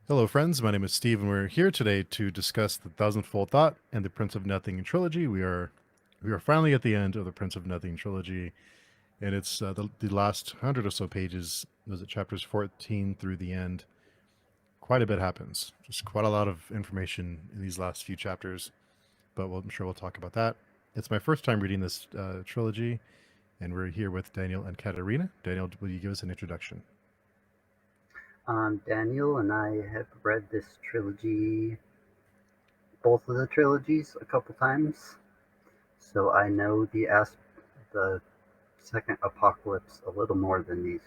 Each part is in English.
Hello, friends. My name is Steve, and we're here today to discuss the Thousandfold Thought and the Prince of Nothing trilogy. We are finally at the end of the Prince of Nothing trilogy, and it's the last 100 or so pages. Was it chapters 14 through the end? Quite a bit happens. Just quite a lot of information in these last few chapters, but I'm sure we'll talk about that. It's my first time reading this trilogy, and we're here with Daniel and Katerina. Daniel, will you give us an introduction? I'm Daniel, and I have read this trilogy, both of the trilogies, a couple times. So I know the second apocalypse a little more than these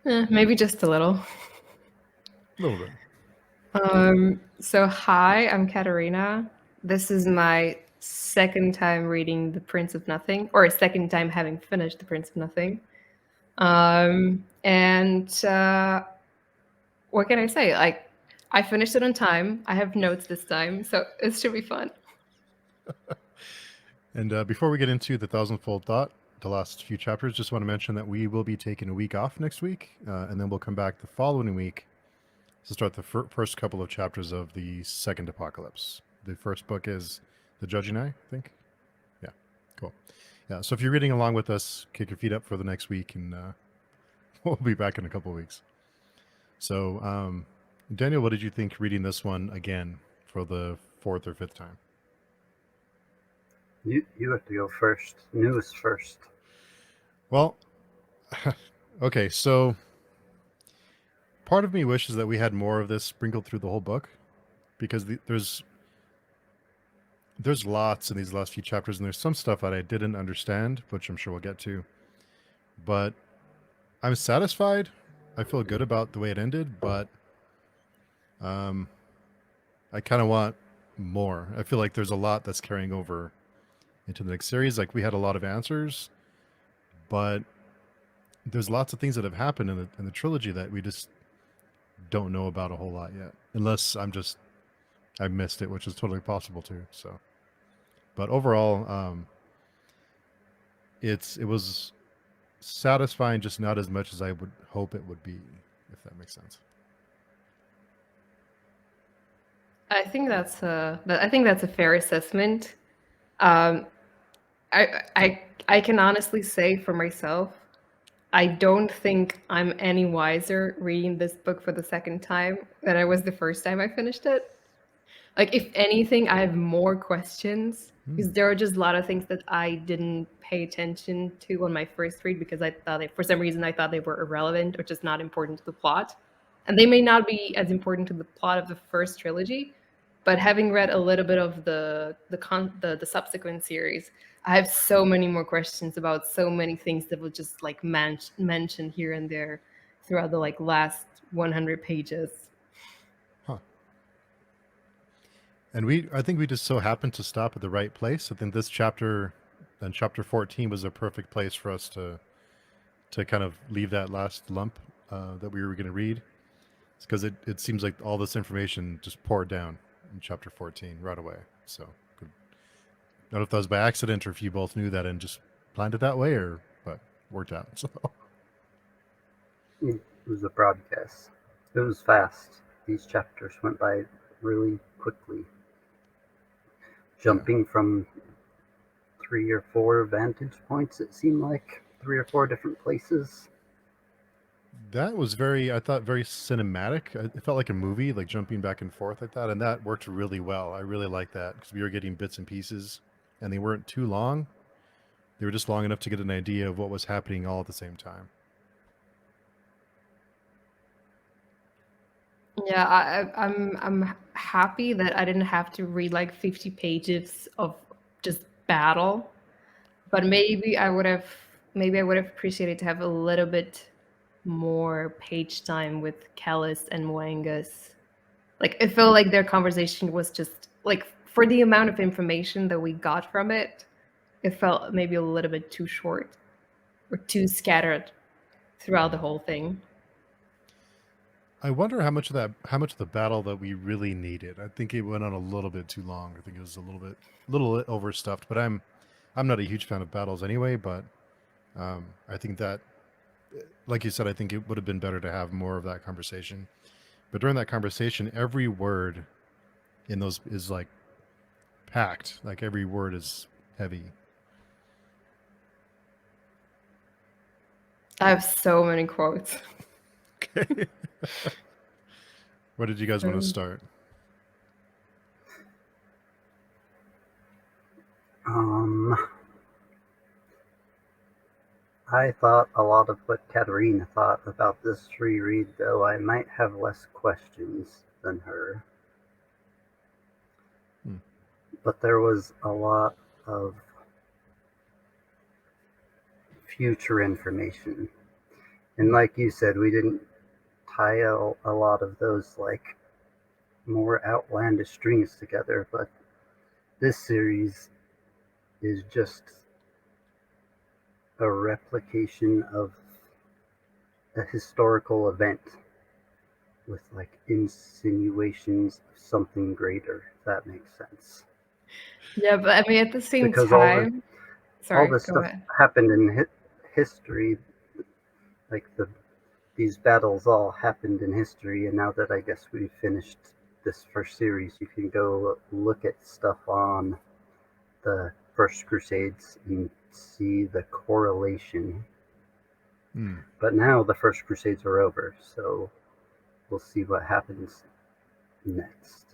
guys. Maybe just a little. A little bit. So hi, I'm Katerina. This is my second time reading The Prince of Nothing, or second time having finished The Prince of Nothing. And what can I say? Like, I finished it on time. I have notes this time, so it should be fun. And before we get into the Thousandfold Thought, the last few chapters, just want to mention that we will be taking a week off next week, and then we'll come back the following week to start the first couple of chapters of the second apocalypse. The first book is The Judging Eye, I think. Yeah, cool. Yeah, so if you're reading along with us, kick your feet up for the next week, and we'll be back in a couple of weeks. So, Daniel, what did you think reading this one again for the fourth or fifth time? You have to go first. News first. Well, okay, so part of me wishes that we had more of this sprinkled through the whole book, because there's lots in these last few chapters, and there's some stuff that I didn't understand, which I'm sure we'll get to. But I'm satisfied. I feel good about the way it ended, but I kind of want more. I feel like there's a lot that's carrying over into the next series. Like, we had a lot of answers, but there's lots of things that have happened in the trilogy that we just don't know about a whole lot yet, unless I missed it, which is totally possible too. So, but overall, it was satisfying, just not as much as I would hope it would be, if that makes sense. I think that's a fair assessment. I can honestly say for myself, I don't think I'm any wiser reading this book for the second time than I was the first time I finished it. Like, if anything, I have more questions because there are just a lot of things that I didn't pay attention to on my first read because I thought for some reason I thought they were irrelevant or just not important to the plot. And they may not be as important to the plot of the first trilogy, but having read a little bit of the subsequent series, I have so many more questions about so many things that were just like mentioned here and there throughout the like last 100 pages. Huh. And I think we just so happened to stop at the right place. I think this chapter and chapter 14 was a perfect place for us to kind of leave that last lump that we were going to read. It's because it seems like all this information just poured down in chapter 14 right away. So, I don't know if that was by accident or if you both knew that and just planned it that way, but worked out. So, It was a broadcast. It was fast. These chapters went by really quickly. Jumping from 3 or 4 vantage points, it seemed like 3 or 4 different places. that was I thought, very cinematic. It felt like a movie, like jumping back and forth like that, and that worked really well. I really liked that because we were getting bits and pieces, and they weren't too long. They were just long enough to get an idea of what was happening all at the same time. Yeah, I'm happy that I didn't have to read like 50 pages of just battle, but maybe I would have appreciated to have a little bit more page time with Kellus and Moangus. Like, it felt like their conversation was just like, for the amount of information that we got from it, it felt maybe a little bit too short or too scattered throughout the whole thing. I wonder how much of the battle that we really needed. I think it went on a little bit too long. I think it was a little overstuffed. But I'm not a huge fan of battles anyway. But I think that like you said, I think it would have been better to have more of that conversation. But during that conversation, every word in those is like packed. Like every word is heavy. I have so many quotes. Okay. Where did you guys want to start? I thought a lot of what Katerina thought about this reread, though I might have less questions than her. But there was a lot of future information. And like you said, we didn't tie a lot of those like more outlandish strings together, but this series is just a replication of a historical event with like insinuations of something greater, if that makes sense. Yeah, but I mean, at the same Because time, all sorry, this go stuff ahead. happened in history, like these battles all happened in history, and now that I guess we've finished this first series, you can go look at stuff on the First Crusades and see the correlation. But now the First Crusades are over, so we'll see what happens next.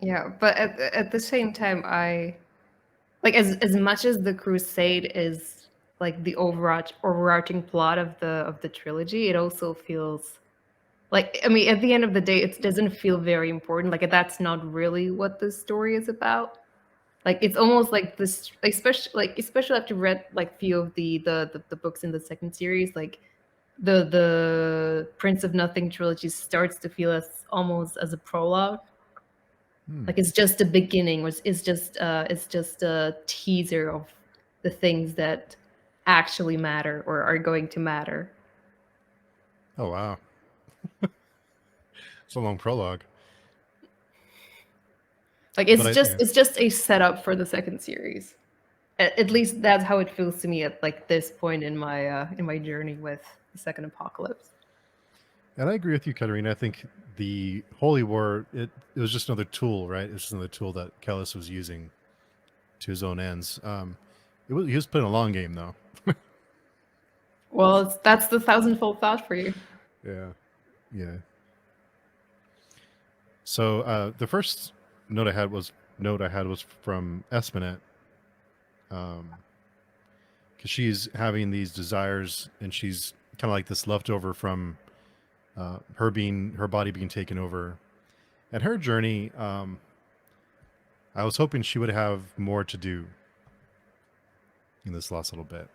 Yeah, but at the same time, I like as much as the Crusade is like the overarching plot of the trilogy, it also feels like, I mean, at the end of the day, it doesn't feel very important. Like that's not really what the story is about. Like it's almost like this, especially after read like few of the books in the second series, like the Prince of Nothing trilogy starts to feel as almost as a prologue. Like it's just the beginning, or it's just a teaser of the things that actually matter or are going to matter. Oh wow. It's a long prologue. Like it's just a setup for the second series. At least that's how it feels to me at like this point in my journey with the second apocalypse. And I agree with you, Katerina. I think the Holy War, it was just another tool, right? It's just another tool that Kellus was using to his own ends. He was playing a long game, though. Well, that's the thousandfold thought for you. Yeah. So the first note I had was from Esmenet, because she's having these desires, and she's kind of like this leftover from her body being taken over, and her journey. I was hoping she would have more to do in this last little bit.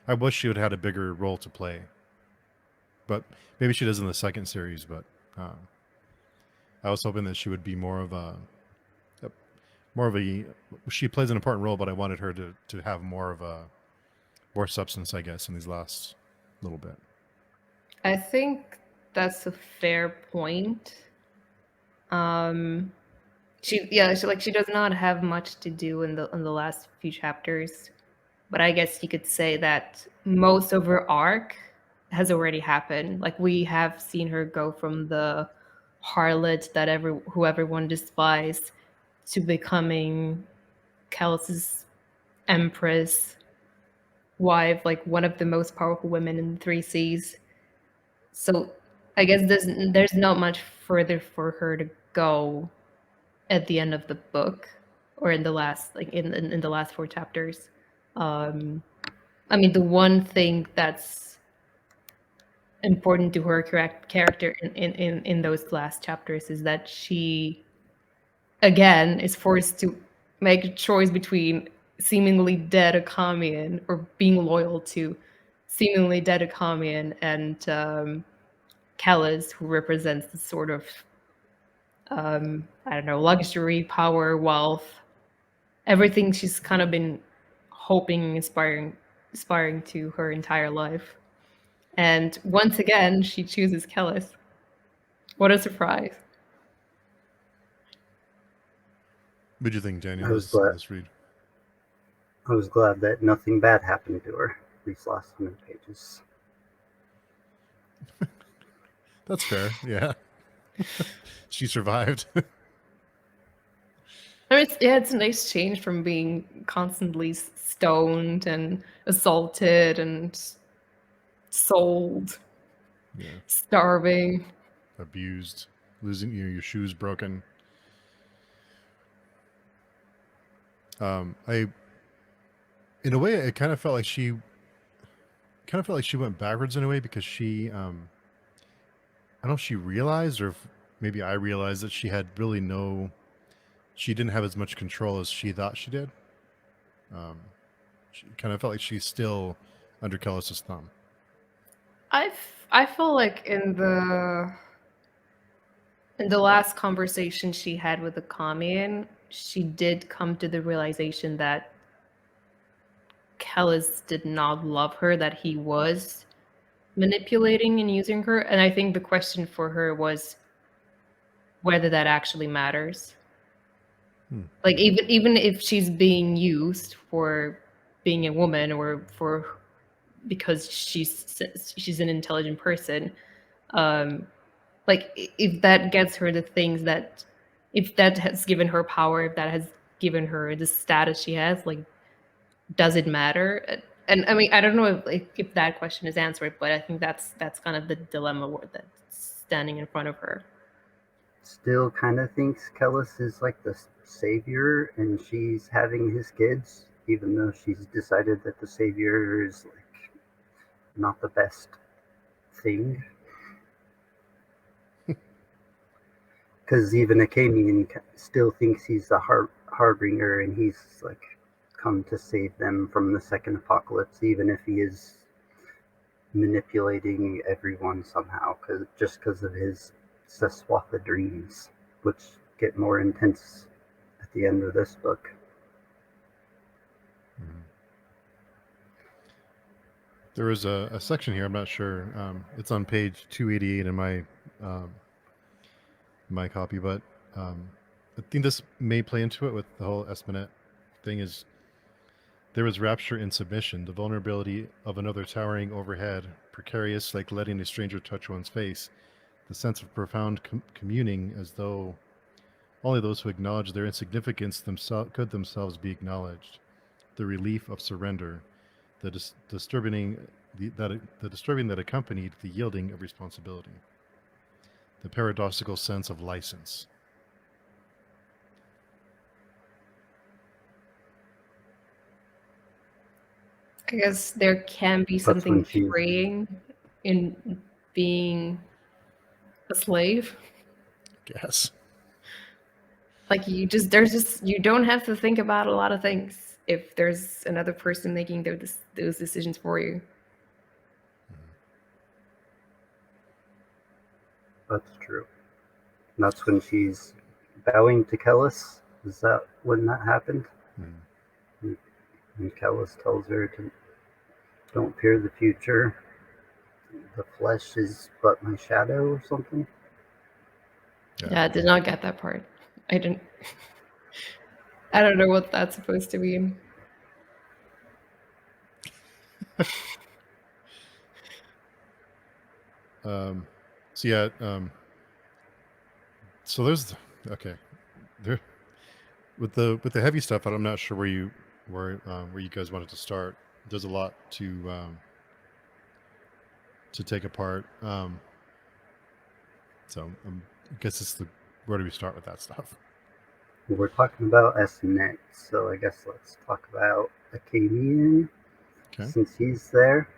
I wish she would have had a bigger role to play, but maybe she does in the second series. But I was hoping that she would be more of a. She plays an important role, but I wanted her to have more substance, I guess, in these last little bit. I think that's a fair point. She does not have much to do in the last few chapters, but I guess you could say that most of her arc has already happened. Like we have seen her go from the harlot that who everyone despised to becoming Kellus's empress wife, like one of the most powerful women in the Three Seas. So I guess there's not much further for her to go at the end of the book, or in the last in the last 4 chapters. I mean, the one thing that's important to her character in those last chapters is that she again is forced to make a choice between seemingly dead Akamian, or being loyal to seemingly dead Akamian, and Kellus, who represents the sort of I don't know, luxury, power, wealth, everything she's kind of been hoping, aspiring to her entire life. And once again, she chooses Kellus. What a surprise. What did you think, Daniel, I was of glad. this read? I was glad that nothing bad happened to her these last 100 pages. That's fair. Yeah. She survived. I mean, it's a nice change from being constantly stoned and assaulted and sold, Yeah. starving. Abused, losing your shoes broken. I, in a way, it kind of felt like she went backwards in a way, because she, I don't know if she realized, or if maybe I realized, that she she didn't have as much control as she thought she did. She kind of felt like she's still under Kellus's thumb. I feel like in the last conversation she had with the commune, she did come to the realization that Kellus did not love her, that he was manipulating and using her. And I think the question for her was whether that actually matters. Like even if she's being used for being a woman, or for because she's an intelligent person, like if that gets her the things that, if that has given her power, if that has given her the status she has, like, does it matter? And I mean, I don't know if that question is answered, but I think that's kind of the dilemma that's standing in front of her. Still kind of thinks Kellus is like the savior and she's having his kids, even though she's decided that the savior is like not the best thing. Because even Akamian still thinks he's the harbinger and he's like come to save them from the second apocalypse, even if he is manipulating everyone somehow, just because of his Seswatha dreams, which get more intense at the end of this book. There is a section here, I'm not sure. It's on page 288 in my copy, but I think this may play into it with the whole Esmenet thing. Is there was rapture in submission, the vulnerability of another towering overhead, precarious like letting a stranger touch one's face, the sense of profound communing, as though only those who acknowledge their insignificance could themselves be acknowledged, the relief of surrender, the disturbing that accompanied the yielding of responsibility, the paradoxical sense of license. I guess there can be something freeing in being a slave. Guess. Like you don't have to think about a lot of things if there's another person making those decisions for you. That's true. And that's when she's bowing to Kellus. Is that when that happened? And Kellus tells her to don't fear the future. The flesh is but my shadow, or something. Yeah, I did not get that part. I don't know what that's supposed to mean. So yeah, so there's there with the heavy stuff. I'm not sure where you guys wanted to start. There's a lot to take apart. So I guess it's where do we start with that stuff? We're talking about Esmenet, so I guess let's talk about Acadian. Okay. Since he's there,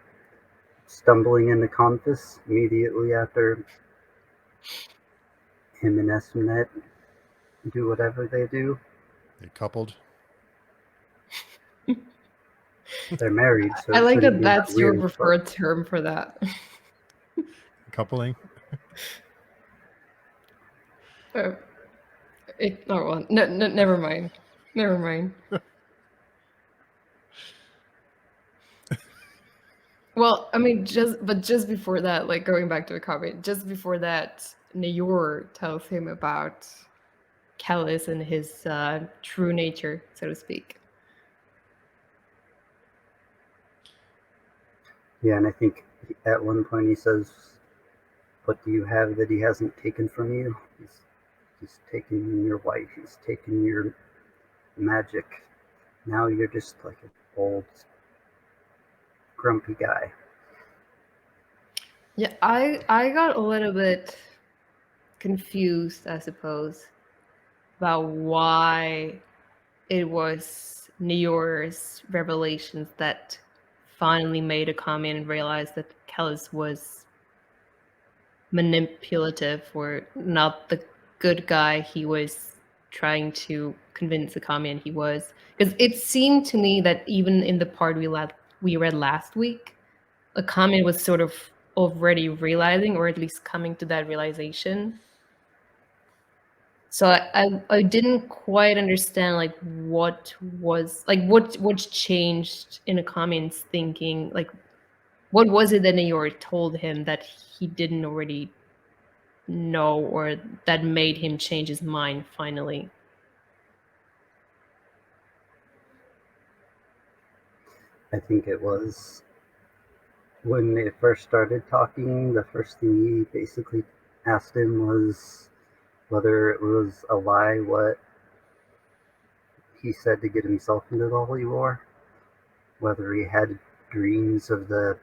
stumbling into Confus immediately after him and Esmenet do whatever they do. They coupled. They're married, so I like that that's your preferred term for that. Coupling. Well, no, never mind. Never mind. Well, I mean, just before that, like going back to the comment, just before that, Cnaiür tells him about Kellus and his true nature, so to speak. Yeah, and I think at one point he says, "What do you have that he hasn't taken from you? He's taken your wife. He's taken your magic. Now you're just like an old, grumpy guy." Yeah, I got a little bit confused, I suppose, about why it was Cnaiür's revelations that finally made a comment and realized that Kellus was manipulative or not the good guy he was trying to convince the comment he was. Because it seemed to me that even in the part we read last week, a comment was sort of already realizing, or at least coming to that realization. So I didn't quite understand like what was like what changed in a comment's thinking. Like what was it that Cnaiür told him that he didn't already know, or that made him change his mind finally? I think it was when they first started talking, the first thing he basically asked him was whether it was a lie what he said to get himself into the holy war, whether he had dreams of the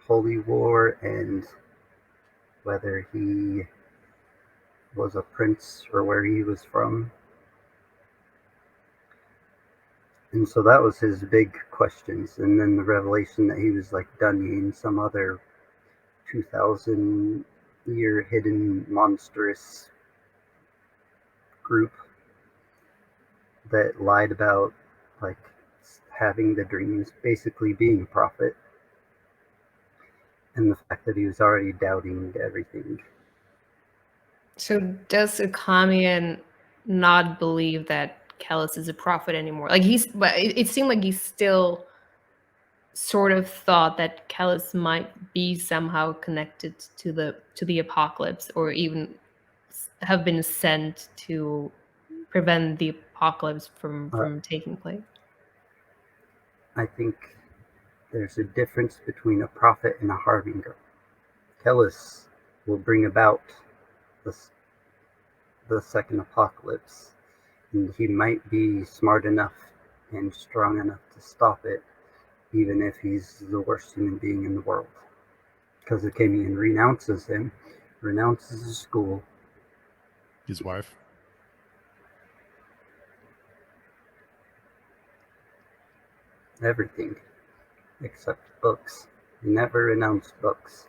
holy war, and whether he was a prince or where he was from. And so that was his big questions. And then the revelation that he was like dunning some other 2,000-year hidden monstrous group that lied about like having the dreams, basically being a prophet, and the fact that he was already doubting everything. So does Akamian not believe that Kellus is a prophet anymore? Like but it seemed like he still sort of thought that Kellus might be somehow connected to the apocalypse, or even have been sent to prevent the apocalypse from taking place. I think there's a difference between a prophet and a harbinger. Kellus will bring about the second apocalypse, and he might be smart enough and strong enough to stop it, even if he's the worst human being in the world. Because the Camian renounces him, renounces his school, His wife. everything, except books. He never renounced books.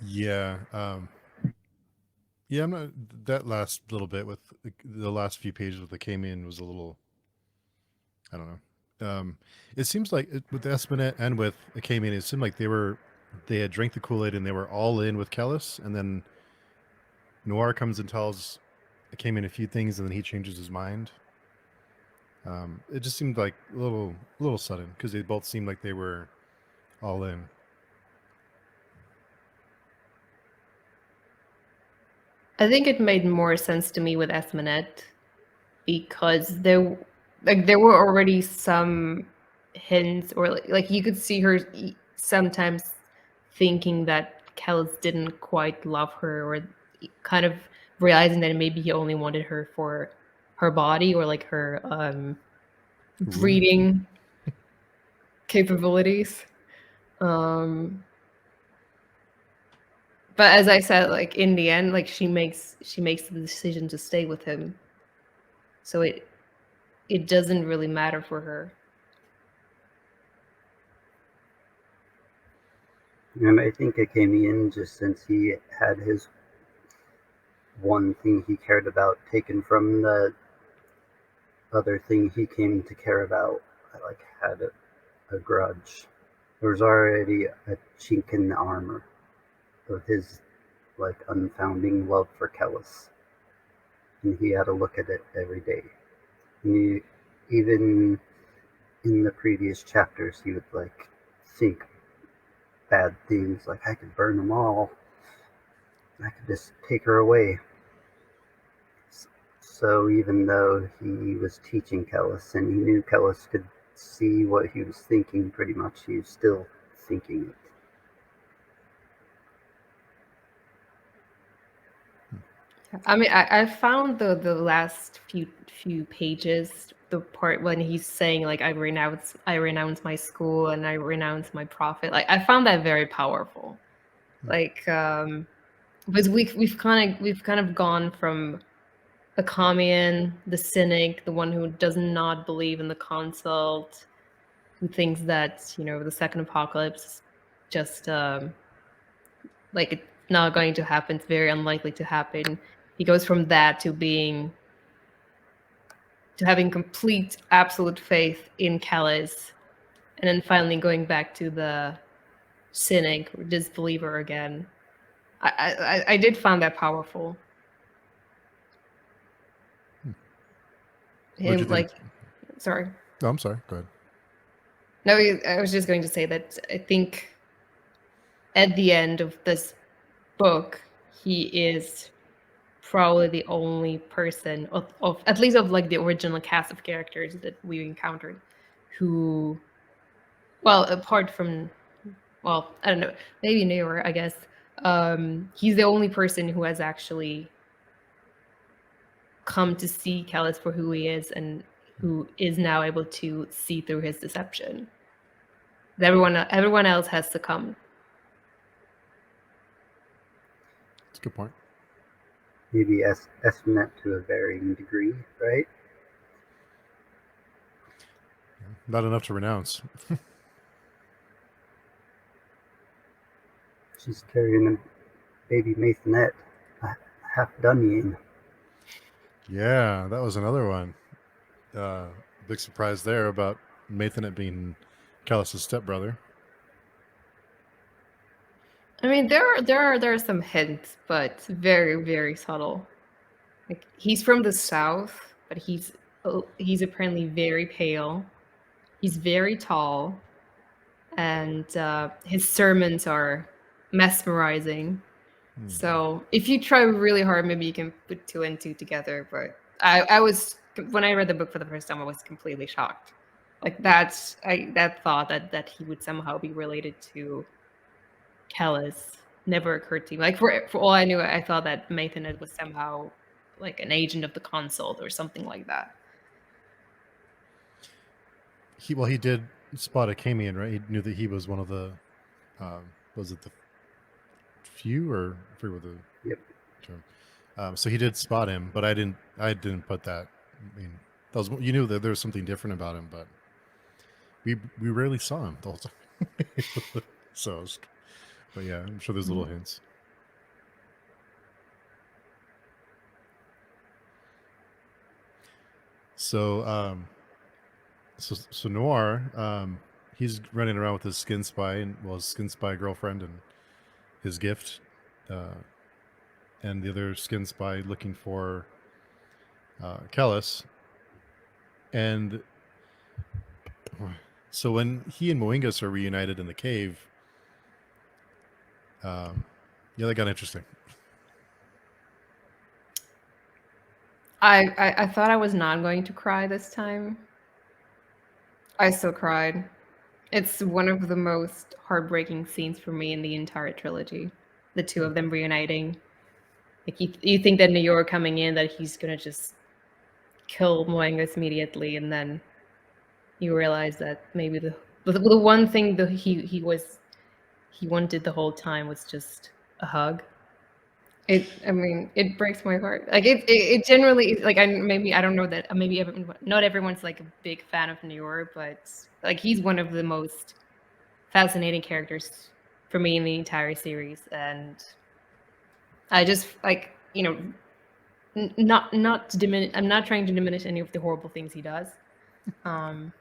Yeah. Yeah, I'm not. That last little bit with the last few pages with the came in was a little. I don't know. It seems like with Esmenet and with Akamian, it seemed like they had drank the Kool-Aid and they were all in with Kellus, and then Noir comes and tells Akamian a few things, and then he changes his mind. It just seemed like a little sudden because they both seemed like they were all in. I think it made more sense to me with Esmenet because there were already some hints, or like you could see her sometimes thinking that Kellus didn't quite love her, or kind of realizing that maybe he only wanted her for her body, or like her breeding capabilities. But as I said, like in the end, like she makes the decision to stay with him. So it doesn't really matter for her. And I think it came in just since he had his one thing he cared about taken from the other thing he came to care about. I like had a grudge. There was already a chink in the armor of his like unfounding love for Kellus, and he had to look at it every day. And even in the previous chapters, he would like think bad things, like I could burn them all. I could just take her away. So even though he was teaching Kellus and he knew Kellus could see what he was thinking pretty much, he was still thinking it. I mean, I found the last few pages, the part when he's saying like I renounce my school and I renounce my prophet. Like I found that very powerful. Like because we've kind of gone from the commune, the cynic, the one who does not believe in the consult, who thinks that the second apocalypse is just like it's not going to happen. It's very unlikely to happen. He goes from that to having complete, absolute faith in Kellus, and then finally going back to the cynic or disbeliever again. I did find that powerful. What'd you Him think? sorry. No, I'm sorry. Go ahead. No, I was just going to say that I think at the end of this book, he is probably the only person of at least of like the original cast of characters that we encountered who, well, apart from, well, I don't know, maybe Cnaiür, I guess, he's the only person who has actually come to see Kellus for who he is and who is now able to see through his deception. Everyone else has succumbed. That's a good point. Maybe Esmenet to a varying degree, right? Not enough to renounce. She's carrying a baby Mathonet, a half Dunyan. Yeah, that was another one. Big surprise there about Mathonet being Kellus' stepbrother. I mean, there are some hints, but very, very subtle. Like he's from the south, but he's apparently very pale. He's very tall, and his sermons are mesmerizing. So if you try really hard, maybe you can put two and two together. But I was, when I read the book for the first time, I was completely shocked. Like that thought that he would somehow be related to Kellus never occurred to me. Like for all I knew, I thought that Mathonet was somehow like an agent of the consult or something like that. He did spot a Camian, right? He knew that he was one of the was it the few, or I forget what the Yep. term. So he did spot him, but I didn't put that. I mean, that was, you knew that there was something different about him, but we rarely saw him the whole time. So, but yeah, I'm sure there's little hints. So, so Noir, he's running around with his skin spy and his skin spy girlfriend and his gift, and the other skin spy looking for Kellus. And so when he and Moingus are reunited in the cave, yeah, that got interesting. I thought I was not going to cry this time. I still cried. It's one of the most heartbreaking scenes for me in the entire trilogy. The two of them reuniting. Like you think that Cnaiür coming in, that he's gonna just kill Moingus immediately, and then you realize that maybe the one thing that he wanted the whole time was just a hug. I mean, it breaks my heart. Like it generally, like I don't know that maybe not everyone's like a big fan of Cnaiür, but like he's one of the most fascinating characters for me in the entire series, and I just like not to diminish. I'm not trying to diminish any of the horrible things he does. Well,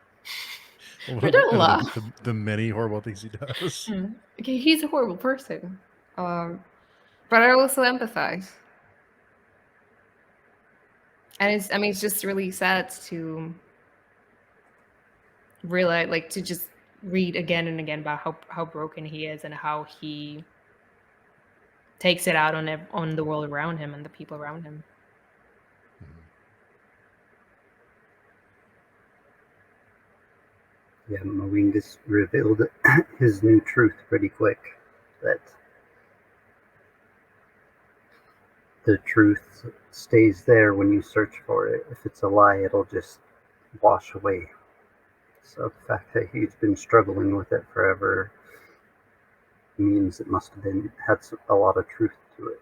don't laugh. The many horrible things he does. Okay, he's a horrible person, but I also empathize. And it's just really sad to realize, like, to just read again and again about how broken he is and how he takes it out on the world around him and the people around him. Yeah, Moingus revealed his new truth pretty quick, that the truth stays there when you search for it. If it's a lie, it'll just wash away. So the fact that he's been struggling with it forever means it must have had a lot of truth to it.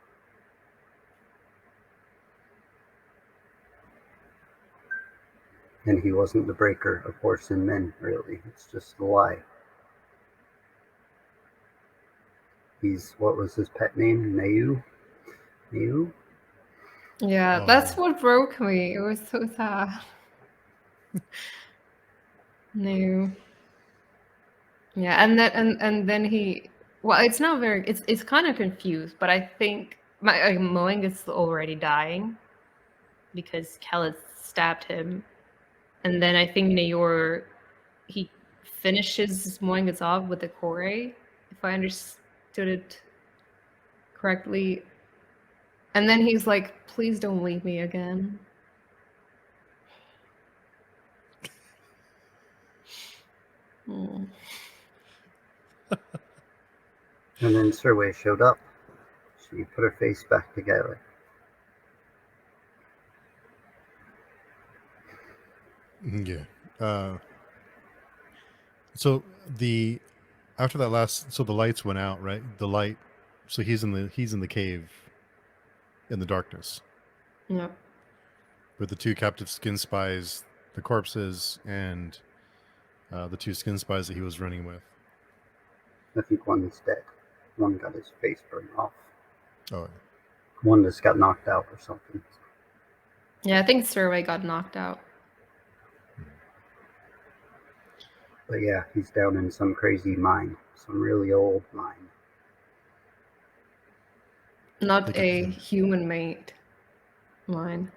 And he wasn't the breaker of horse and men, really. It's just a lie. What was his pet name? Cnaiür? Cnaiür? Yeah, that's what broke me. It was so sad. No. Yeah, and then he. Well, it's not very. It's kind of confused, but I think Moing is already dying because Kellus stabbed him, and then I think Cnaiür, he finishes Moingus off with the core, if I understood it correctly. And then he's like, "Please don't leave me again." Mm. And then Serway showed up. She put her face back together. Yeah. So after that the lights went out, right? The light. So he's in the cave, in the darkness. Yeah. With the two captive skin spies, the corpses, and the two skin spies that he was running with. I think one's dead. One got his face burned off. Oh. One just got knocked out or something. Yeah, I think Serway got knocked out. But yeah, he's down in some crazy mine. Some really old mine. Not a human-made mine.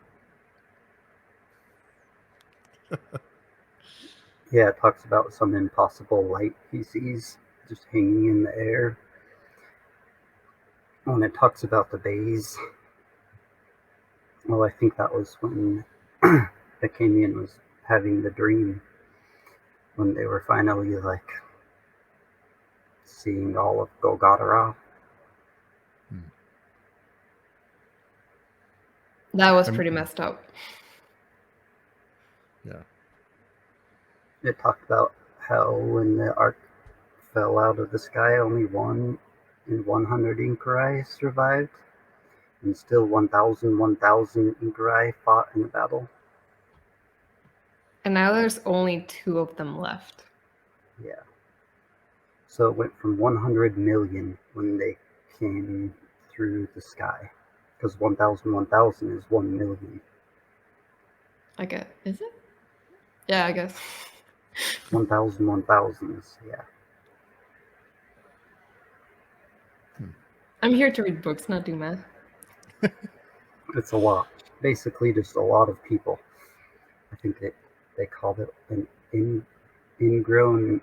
Yeah, it talks about some impossible light he sees just hanging in the air. When it talks about the bays, well, I think that was when the Kenyan was having the dream, when they were finally like seeing all of Golgotha. That was pretty messed up. Yeah. It talked about how when the ark fell out of the sky, only 1 in 100 Inkarai survived, and still 1,000 Inkarai fought in the battle. And now there's only 2 of them left. Yeah. So it went from 100 million when they came through the sky, because 1,000 is 1 million. I guess. Is it? Yeah, I guess. 1,000 is, yeah. I'm here to read books, not do math. It's a lot. Basically, just a lot of people. I think they called it an ingrown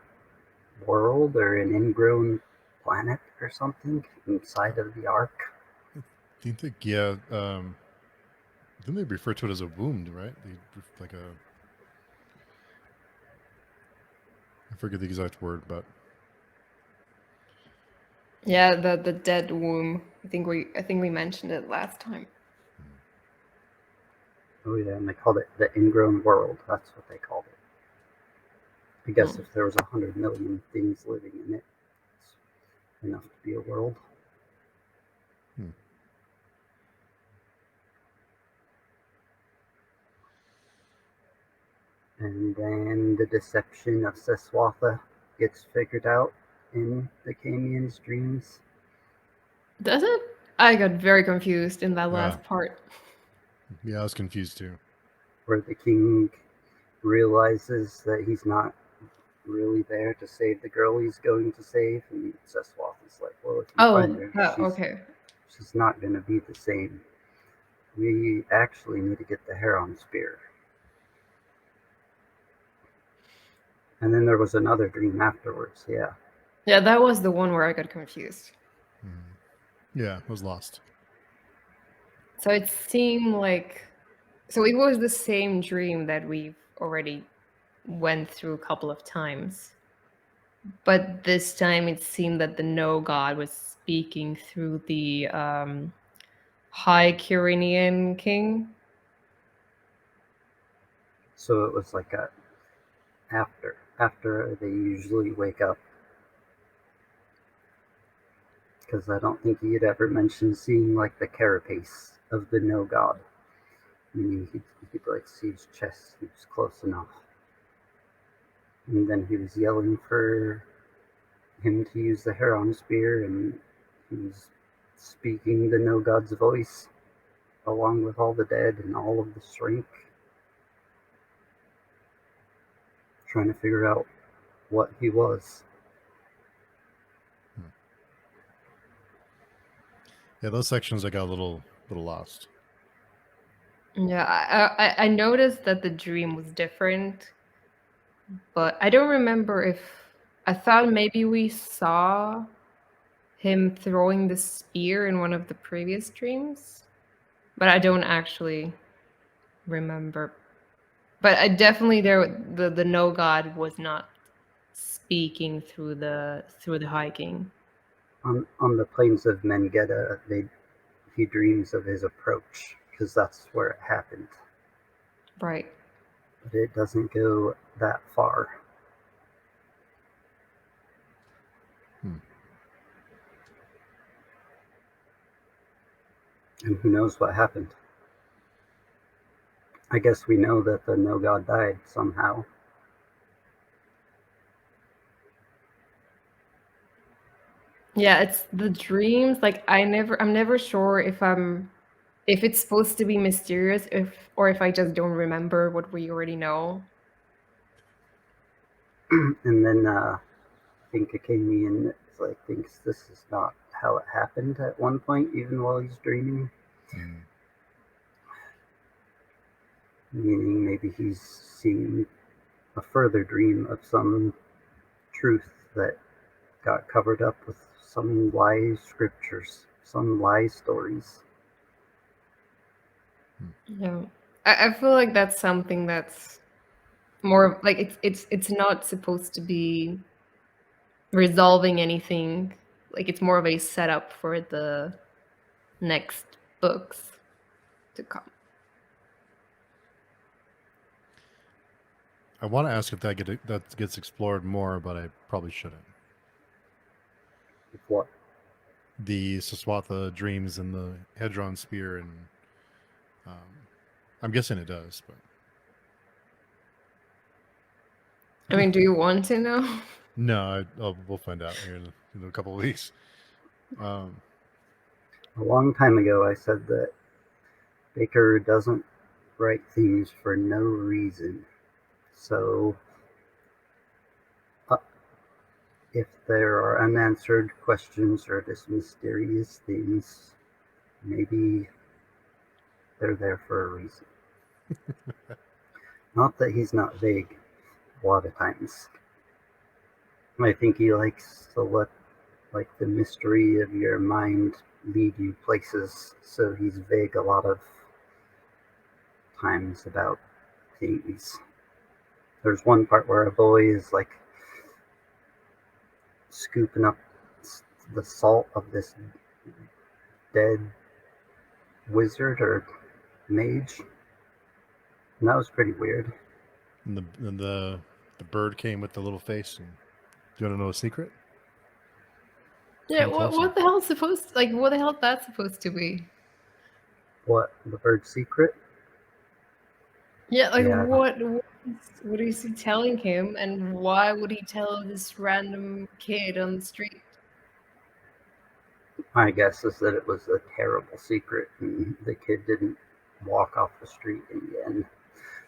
world or an ingrown planet or something inside of the ark. I think, yeah. Then they refer to it as a wound, right? Like a. I forget the exact word, but. Yeah, the dead womb. I think we mentioned it last time. Oh yeah, and they called it the ingrown world. That's what they called it. I guess if there was 100 million things living in it, it's enough to be a world. And then the deception of Seswatha gets figured out in the Camian's dreams. Does it? I got very confused in that last part. Yeah, I was confused too. Where the king realizes that he's not really there to save the girl he's going to save, and Seswatha's like, well, if you find her, she's not going to be the same. We actually need to get the Heron Spear. And then there was another dream afterwards, yeah. Yeah, that was the one where I got confused. Yeah, I was lost. So it seemed like... So it was the same dream that we've already went through a couple of times. But this time it seemed that the no god was speaking through the high Kyrenian king. So it was like a after they usually wake up. Because I don't think he had ever mentioned seeing like the carapace of the no god. Meaning he'd like see his chest, he was close enough. And then he was yelling for him to use the Heron spear, and he was speaking the no god's voice along with all the dead and all of the strength, trying to figure out what he was. Yeah, those sections I got a little lost. Yeah, I noticed that the dream was different, but I don't remember if I thought maybe we saw him throwing the spear in one of the previous dreams, but I don't actually remember. But I definitely the no god was not speaking through the hiking. On the plains of Mengeda, he dreams of his approach, because that's where it happened. Right. But it doesn't go that far. And who knows what happened. I guess we know that the no god died somehow. Yeah, it's the dreams. Like I'm never sure if it's supposed to be mysterious, or if I just don't remember what we already know. And then I think Katerina thinks this is not how it happened at one point, even while he's dreaming. Meaning maybe he's seeing a further dream of some truth that got covered up with some lie scriptures, some lie stories. Yeah, I feel like that's something that's more like it's not supposed to be resolving anything. Like it's more of a setup for the next books to come. I want to ask if that gets explored more, but I probably shouldn't. What? The Saswatha dreams and the Hedron spear, and I'm guessing it does, but I mean, do you want to know? no, we'll find out here in a couple of weeks. A long time ago, I said that Bakker doesn't write things for no reason. So, if there are unanswered questions or just mysterious things, maybe they're there for a reason. Not that he's not vague a lot of times. I think he likes to let the mystery of your mind lead you places, so he's vague a lot of times about things. There's one part where a boy is scooping up the salt of this dead wizard or mage, and that was pretty weird. And the bird came with the little face. And do you want to know a secret? Yeah, what the hell what the hell is that supposed to be? What, the bird's secret? Yeah, Yeah. what is he telling him, and why would he tell this random kid on the street? My guess is that it was a terrible secret, and the kid didn't walk off the street in the end.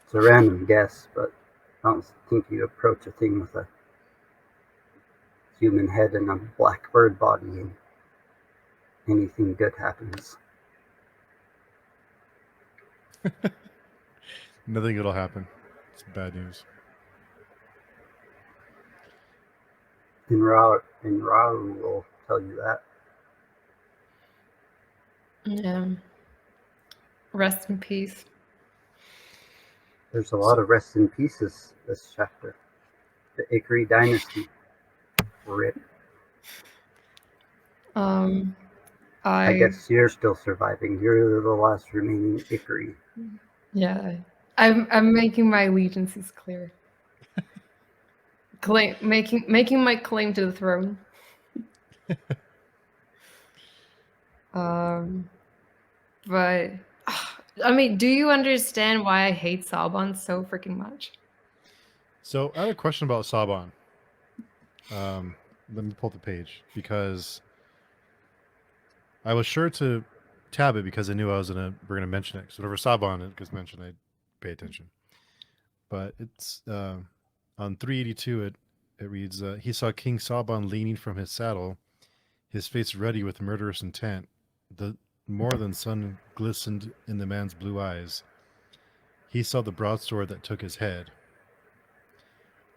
It's a random guess, but I don't think you approach a thing with a human head and a black bird body and anything good happens. Nothing good'll happen. It's bad news. And Raul will tell you that. Yeah. Rest in peace. There's a lot of rest in pieces this chapter. The Ikari dynasty. Rip. I guess you're still surviving. You're the last remaining Ikari. Yeah, I'm making my allegiances clear. Making my claim to the throne. But I mean, do you understand why I hate Saban so freaking much? So I had a question about Saban. Let me pull the page because I was sure to tab it because I knew we're gonna mention it. So whenever Saban gets mentioned, I pay attention. But it's on 382. It reads, he saw King Saban leaning from his saddle, his face ruddy with murderous intent. The more than sun glistened in the man's blue eyes. He saw the broadsword that took his head.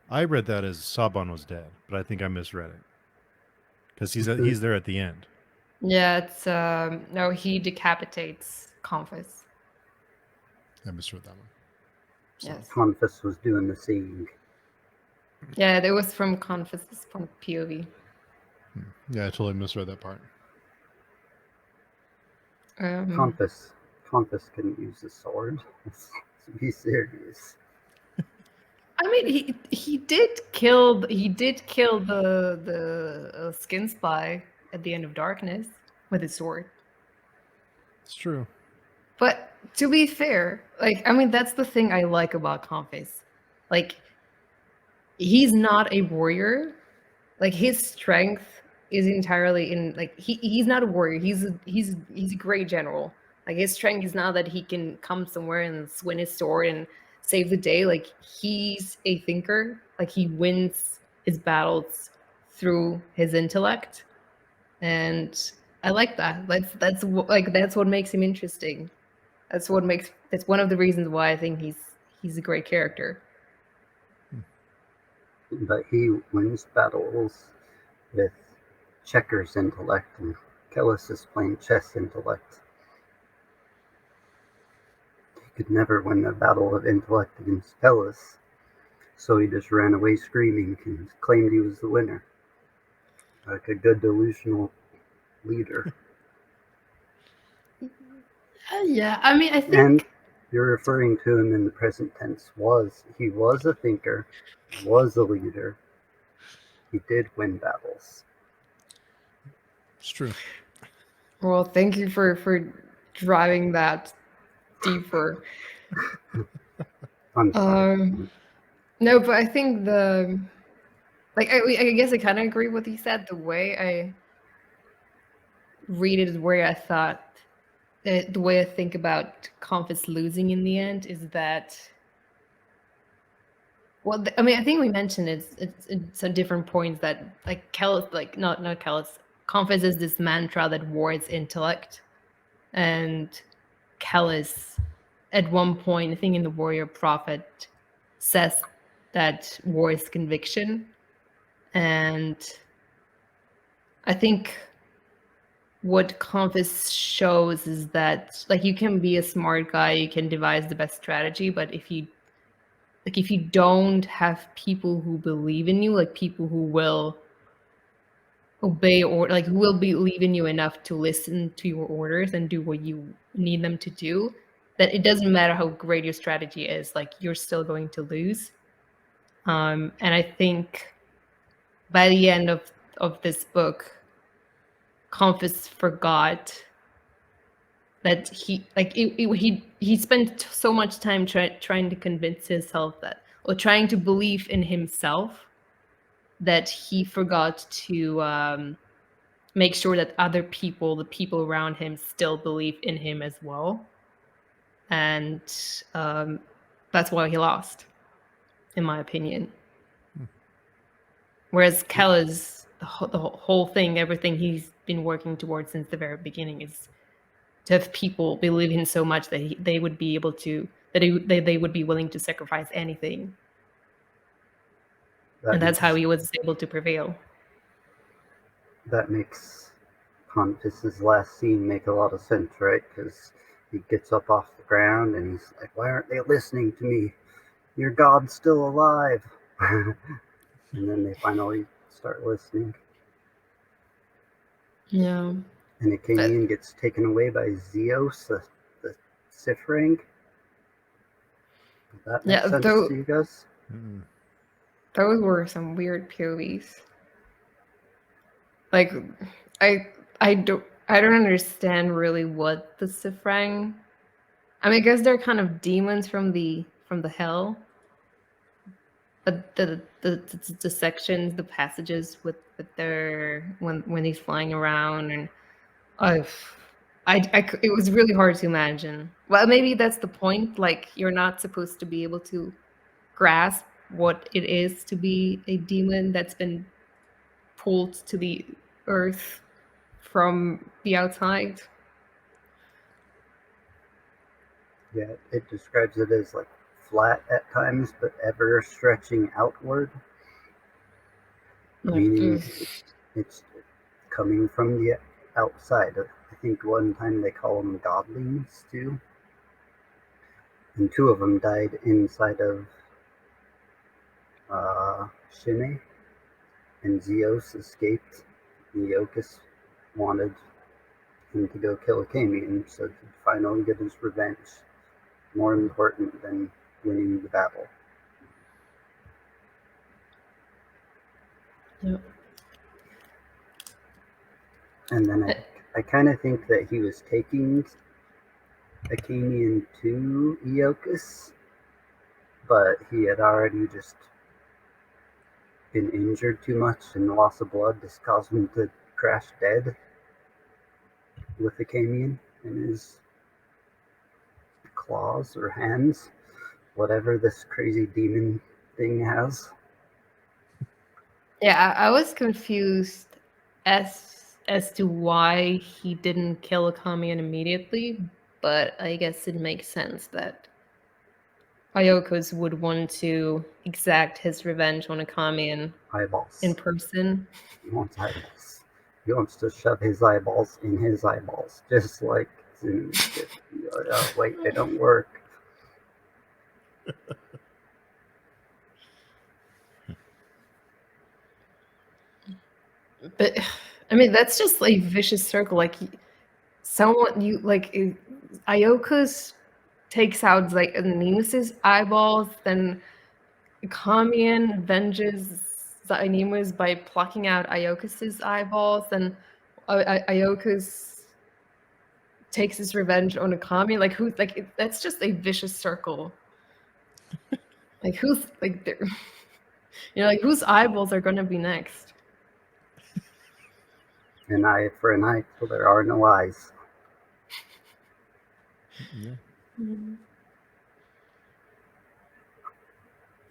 I read that as Saban was dead, but I think I misread it because he's there at the end. Yeah, it's no, he decapitates Confus. I misread that one. So. Yes. Confus was doing the seeing. Yeah, that was from Confus's point of POV. Yeah, I totally misread that part. Confus couldn't use a sword. Let's be serious. I mean, he did kill the skin spy at the end of Darkness with his sword. It's true. But to be fair, like, I mean, that's the thing I like about Confus. Like, he's not a warrior. Like, his strength is entirely in, like, he's not a warrior. He's a great general. Like, his strength is not that he can come somewhere and swing his sword and save the day. Like, he's a thinker. Like, he wins his battles through his intellect, and I like that. That's what makes him interesting. That's one of the reasons why I think he's a great character. But he wins battles with checkers intellect, and Kellus is playing chess intellect. He could never win a battle of intellect against Kellus, so he just ran away screaming and claimed he was the winner. Like a good delusional leader. Yeah, I mean, I think... And you're referring to him in the present tense. He was a thinker, was a leader. He did win battles. It's true. Well, thank you for driving that deeper. I'm sorry. No, but I think I guess I kind of agree with what you said. The way I read it is where I thought the way I think about Confus losing in the end is that. Well, I mean, I think we mentioned it's at different points that, like, Kellus, like not Kellus, Confus is this mantra that war is intellect, and Kellus, at one point, I think in the Warrior Prophet, says that war is conviction, and I think what Confus shows is that, like, you can be a smart guy, you can devise the best strategy, but if you don't have people who believe in you, like people who will obey or like who will believe in you enough to listen to your orders and do what you need them to do, that it doesn't matter how great your strategy is, like you're still going to lose. And I think by the end of this book, Confus forgot that he spent so much time trying to convince himself that, or trying to believe in himself, that he forgot to make sure that other people, the people around him, still believe in him as well. And that's why he lost, in my opinion. Whereas Kellus, the whole thing, everything he's been working towards since the very beginning is to have people believe in so much that they would be able to, they would be willing to sacrifice anything. And that's how he was able to prevail. That makes Confus's last scene make a lot of sense, right? Because he gets up off the ground and he's like, why aren't they listening to me? your god's still alive. And then they finally start listening. Yeah. And the Cnaiür gets taken away by Zeus, the Sifrang. Does that make sense to you guys? Those were some weird POVs. Like, I don't understand really what the Sifrang. I mean, I guess they're kind of demons from the hell. But the sections, the passages with their when he's flying around, and it was really hard to imagine. Well, maybe that's the point. Like, you're not supposed to be able to grasp what it is to be a demon that's been pulled to the earth from the outside. Yeah, it describes it as like flat at times, but ever stretching outward. Meaning it's coming from the outside. I think one time they call them godlings too. And two of them died inside of Shime, and Zeus escaped. Iocus wanted him to go kill Achaemean, so to finally get his revenge. More important than winning the battle. Yep. And then I kind of think that he was taking Achaemean to Iocus, but he had already just been injured too much, and the loss of blood just caused him to crash dead with Achaemean in his claws or hands, whatever this crazy demon thing has. Yeah, I was confused as to why he didn't kill Achaemean immediately, but I guess it makes sense that Iocus would want to exact his revenge on Achaemean Eyeballs. in person. He wants eyeballs. He wants to shove his eyeballs in his eyeballs, just like wait, they don't work. But I mean, that's just a vicious circle. Like, Iocus takes out like Nemus's eyeballs, then Achaemean venges Nemus by plucking out Iocus's eyeballs, then Iocus takes his revenge on Achaemean. Like, who? Like, that's just a vicious circle. Like, who's like, like, whose eyeballs are gonna be next? An eye for an eye, till there are no eyes. Yeah. Mm-hmm.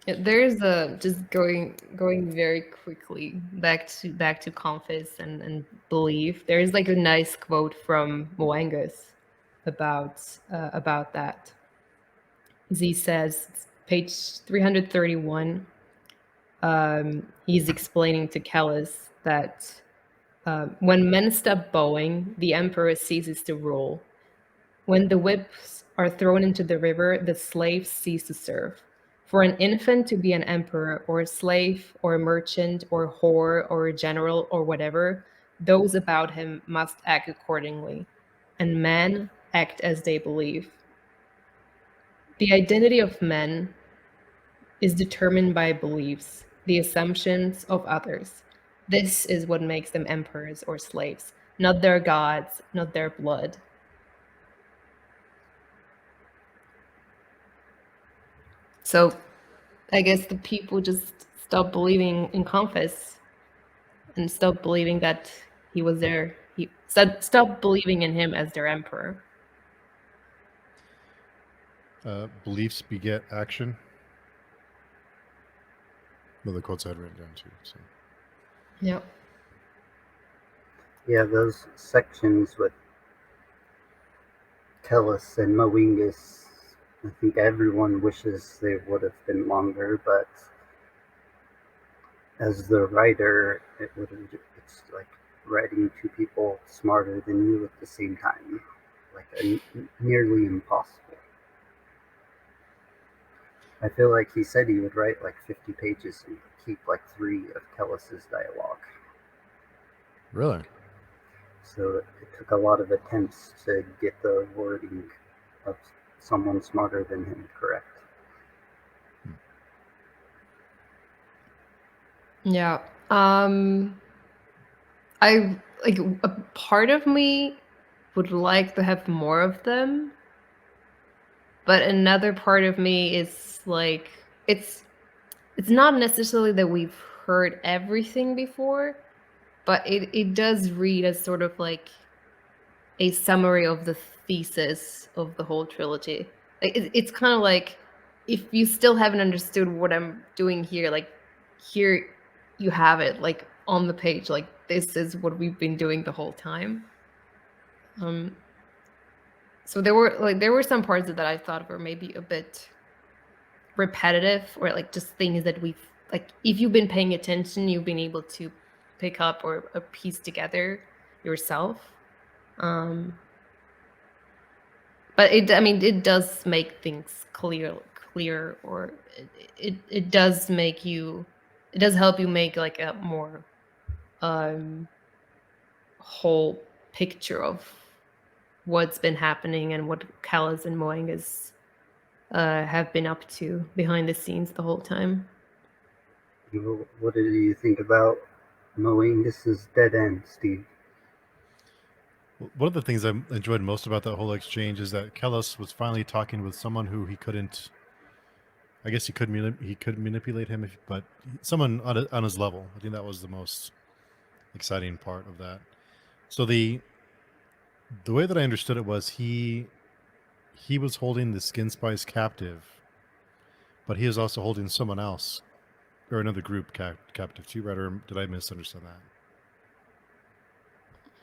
Yeah, there's just going very quickly back to Confess and belief. There's like a nice quote from Moangus about that. He says, page 331. He's explaining to Kellus that when men stop bowing, the emperor ceases to rule. When the whips are thrown into the river, the slaves cease to serve. For an infant to be an emperor or a slave or a merchant or a whore or a general or whatever, those about him must act accordingly, and men act as they believe. The identity of men is determined by beliefs, the assumptions of others. This is what makes them emperors or slaves, not their gods, not their blood. So I guess the people just stopped believing in Confess and stopped believing that he was there. He stopped believing in him as their emperor. Beliefs beget action. Well, the quotes I had written down too. So. Yep. Yeah, those sections with Kellus and Moangus, I think everyone wishes they would have been longer, but as the writer, it's like writing two people smarter than you at the same time, like nearly impossible. I feel like he said he would write like 50 pages and keep like 3 of Kellus's dialogue. Really? So it took a lot of attempts to get the wording of someone smarter than him correct. Yeah. I like a part of me would like to have more of them, but another part of me is like it's not necessarily that we've heard everything before, but it does read as sort of like a summary of the thesis of the whole trilogy. Like it's kind of like if you still haven't understood what I'm doing here, like here you have it, like on the page, like this is what we've been doing the whole time. So there were some parts that I thought were maybe a bit repetitive, or like just things that we've like if you've been paying attention, you've been able to pick up or piece together yourself. But it does make things clear, or it does make you, it does help you make like a more whole picture of what's been happening and what Kellus and Moengus have been up to behind the scenes the whole time. What did you think about Moengus's dead end, Steve? One of the things I enjoyed most about that whole exchange is that Kellus was finally talking with someone who he couldn't. I guess he could manipulate him, but someone on his level. I think that was the most exciting part of that. So the way that I understood it was he was holding the Skin Spice captive, but he is also holding someone else or another group captive too, right? Or did I misunderstand that?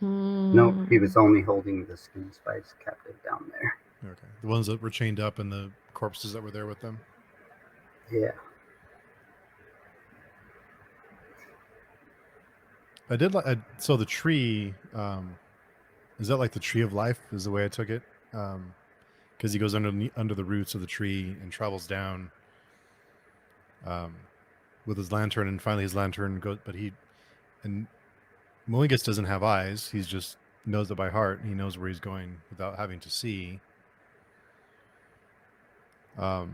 No, he was only holding the Skin Spice captive down there. Okay, the ones that were chained up and the corpses that were there with them. Yeah. I did like. So the tree, is that like the tree of life? Is the way I took it, because he goes under the roots of the tree and travels down, with his lantern, and finally his lantern goes. But Moengus doesn't have eyes. He's just knows it by heart. And he knows where he's going without having to see. So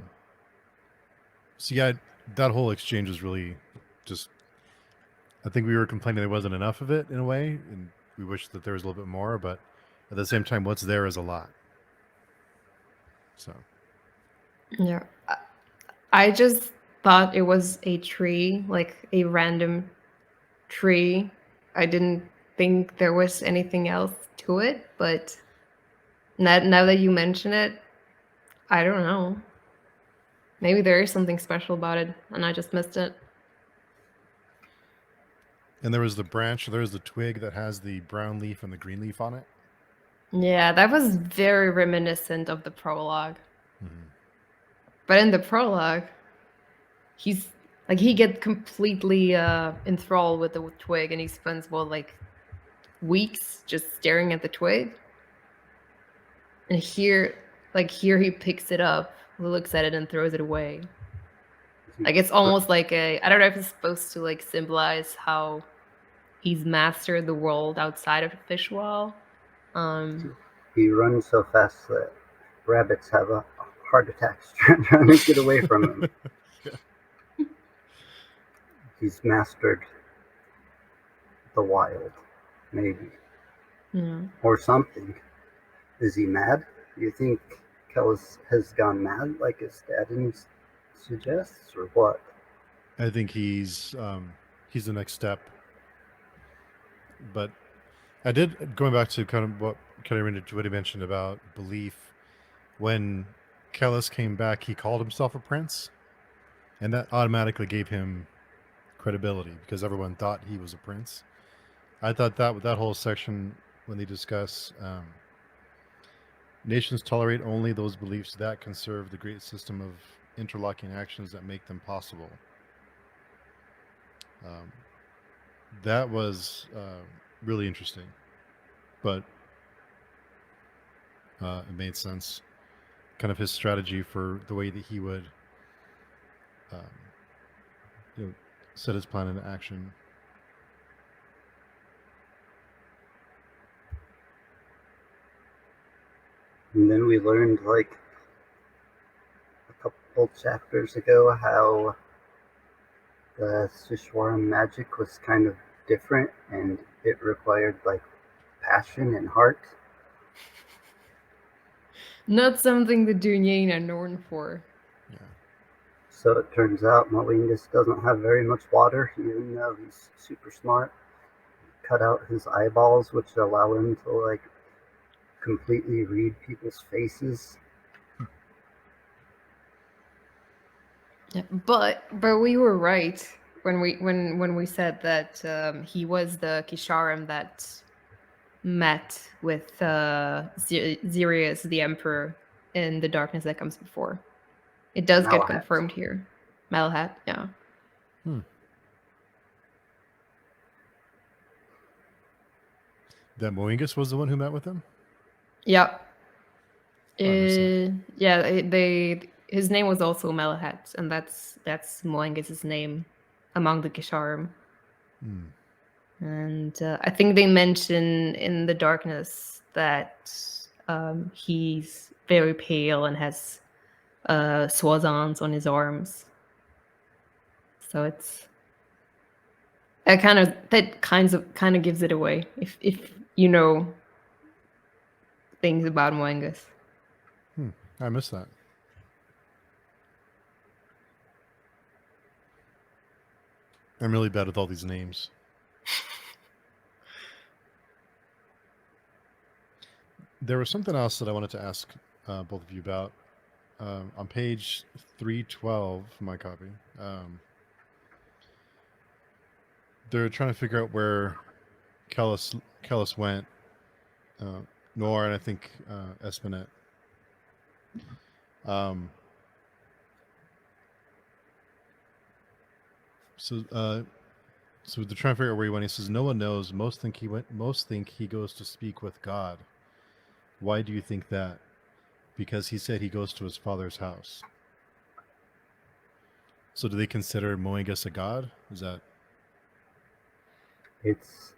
yeah, that whole exchange was really just. I think we were complaining there wasn't enough of it in a way, and we wish that there was a little bit more. But at the same time, what's there is a lot. So Yeah. I just thought it was a tree, like a random tree. I didn't think there was anything else to it, but now that you mention it, I don't know. Maybe there is something special about it, and I just missed it. and there was the branch. There was the twig that has the brown leaf and the green leaf on it. Yeah, that was very reminiscent of the prologue. Mm-hmm. But in the prologue, he's like he gets completely enthralled with the twig, and he spends like weeks just staring at the twig. And here he picks it up, looks at it, and throws it away. Like it's almost like I don't know if it's supposed to like symbolize how he's mastered the world outside of the fish wall. He runs so fast that rabbits have a heart attack trying to get away from him. Yeah. He's mastered the wild, maybe. Yeah. Or something. Is he mad? Do you think Kellus has gone mad like his dad suggests, or what? I think he's the next step. But I did, going back to kind of what he mentioned about belief. When Kellus came back, he called himself a prince, and that automatically gave him credibility because everyone thought he was a prince. I thought that whole section when they discuss nations tolerate only those beliefs that can serve the great system of interlocking actions that make them possible. That was really interesting, but it made sense. Kind of his strategy for the way that he would set his plan into action. And then we learned, like, a couple chapters ago how the Sishwaran magic was kind of different and it required, like, passion and heart. Not something the Dunyain are known for. Yeah. So it turns out Moingus doesn't have very much water, even though he's super smart. Cut out his eyeballs, which allow him to, like, completely read people's faces. Yeah, but we were right when we said that he was the Kisharim that met with Xerius, the Emperor, in the darkness that comes before. It does get Malahat. confirmed here. Malahat, yeah. That Moingus was the one who met with him? Yep. Understand. His name was also Malahat, and that's Moengus' name among the Kisharim. And I think they mention in the darkness that he's very pale and has swazans on his arms. So it's that kind of gives it away if you know things about Moengus. I missed that. I'm really bad with all these names. There was something else that I wanted to ask both of you about. On page 312, my copy, they're trying to figure out where Kellus went. Nor, and I think Esmenet. So they're trying to figure out where he went. He says, "No one knows. Most think he goes to speak with God. Why do you think that? Because he said he goes to his father's house." So do they consider Moengus a god? Is that? It's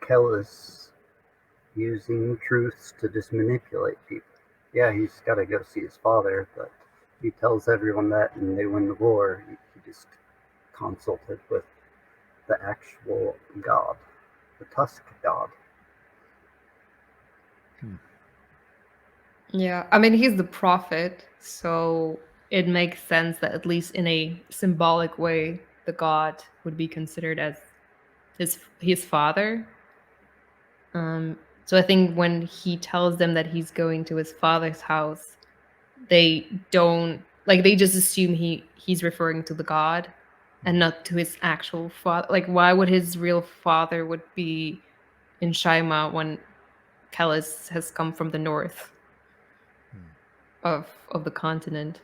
Kellus using truths to just manipulate people. Yeah, he's got to go see his father, but he tells everyone that, and they win the war. He just consulted with the actual god, the Tusk god. Yeah, I mean, he's the prophet, so it makes sense that at least in a symbolic way, the god would be considered as his father. So I think when he tells them that he's going to his father's house, they don't they just assume he's referring to the god and not to his actual father. Like, why would his real father would be in Shaima when Kellus has come from the north of the continent?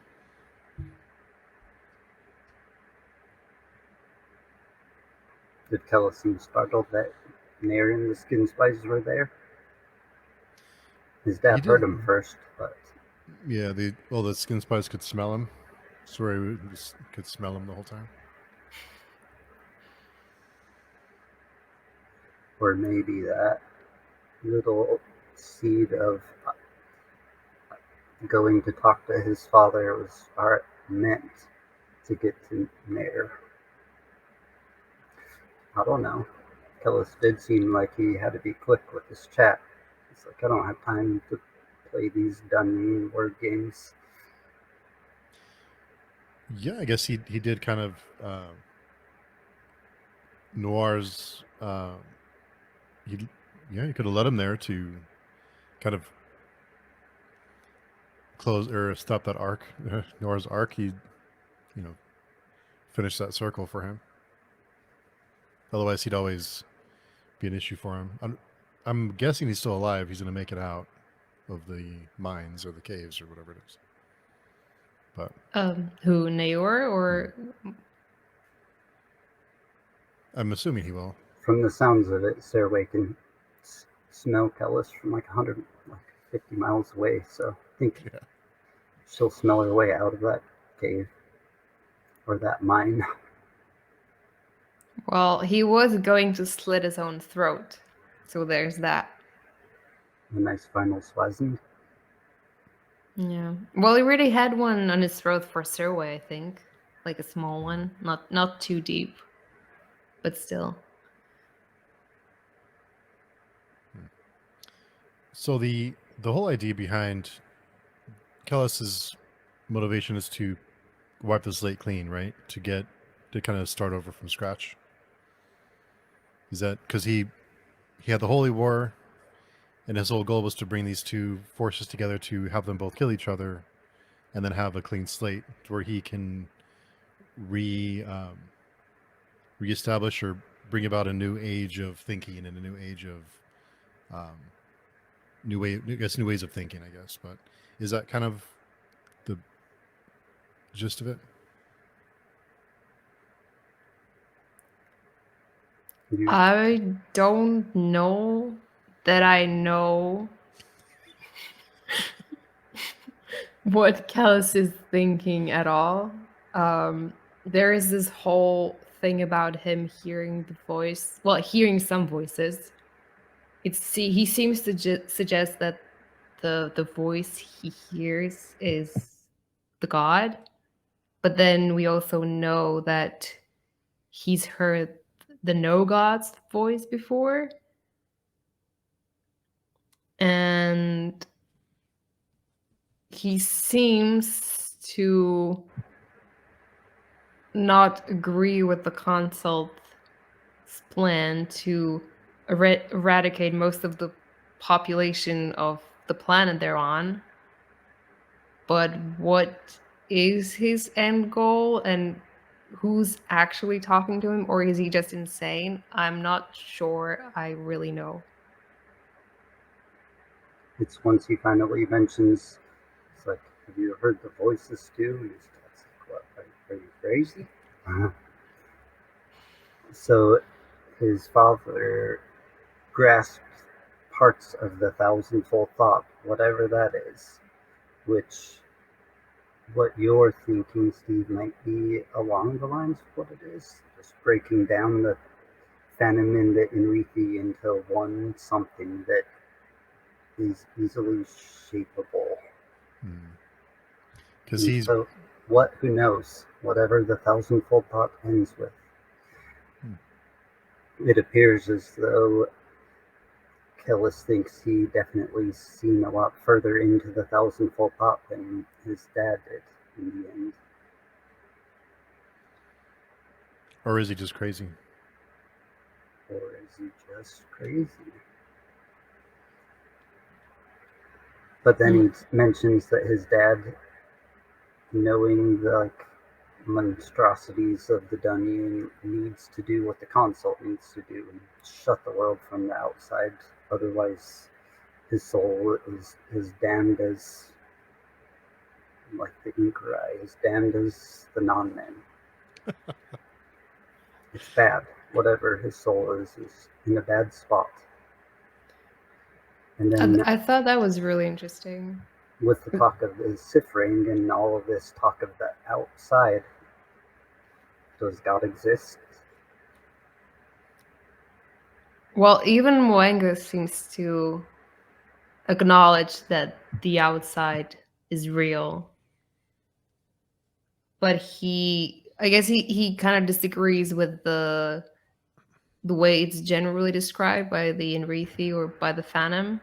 Did Kellus seem startled that Cnaiür and the Skin Spices were there? His dad heard him first, but yeah, the Skin Spice could smell him. Sorry, could smell him the whole time. Or maybe that little seed of going to talk to his father was meant to get to Cnaiür. I don't know. Kellus did seem like he had to be quick with his chat. It's like, I don't have time to play these dumb word games. Yeah, I guess he did kind of Noir's. He could have let him there to kind of close or stop that arc, Noir's arc. He, finish that circle for him. Otherwise, he'd always be an issue for him. I'm guessing he's still alive. He's going to make it out of the mines or the caves or whatever it is. But who, Cnaiür, or? I'm assuming he will. From the sounds of it, Sarway can smell Kellus from like 50 miles away. So I think she'll smell her way out of that cave. or that mine. Well, he was going to slit his own throat, so there's that. A nice final swazend. Yeah. Well, he already had one on his throat for Serway, I think. Like a small one. Not too deep. But still. So the whole idea behind Kellus's motivation is to wipe the slate clean, right? To kind of start over from scratch. Is that because he had the Holy War, and his whole goal was to bring these two forces together to have them both kill each other, and then have a clean slate where he can reestablish or bring about a new age of thinking and a new age of new ways of thinking, I guess. But is that kind of the gist of it? I don't know that I know what Kellus is thinking at all. There is this whole thing about him hearing the voice, well, hearing some voices. He seems to suggest that the voice he hears is the god, but then we also know that he's heard the no god's voice before, and he seems to not agree with the consul's plan to eradicate most of the population of the planet they're on. But what is his end goal and who's actually talking to him, or is he just insane? I'm not sure I really know. It's once he finally mentions, it's like, have you heard the voices too? And his dad's like, what, are you crazy? So his father grasped parts of the Thousandfold Thought, whatever that is, which what you're thinking, Steve, might be along the lines of what it is. Just breaking down the Phantom and the Inrithi into one something that is easily shapeable. Because he's... So, who knows? Whatever the Thousandfold Thought ends with. It appears as though Kellus thinks he definitely seen a lot further into the Thousandfold Thought than his dad did in the end. Or is he just crazy? Or is he just crazy? But then he mentions that his dad, knowing the monstrosities of the Dungeon, needs to do what the consult needs to do and shut the world from the outside. Otherwise, his soul is as damned as, like the Inquiry, as damned as the non-men. It's bad. Whatever his soul is in a bad spot. And then I thought that was really interesting. With the talk of the Sifring and all of this talk of the outside, does God exist? Well, even Moenga seems to acknowledge that the outside is real. But I guess he kind of disagrees with the way it's generally described by the Enrithi or by the Phantom.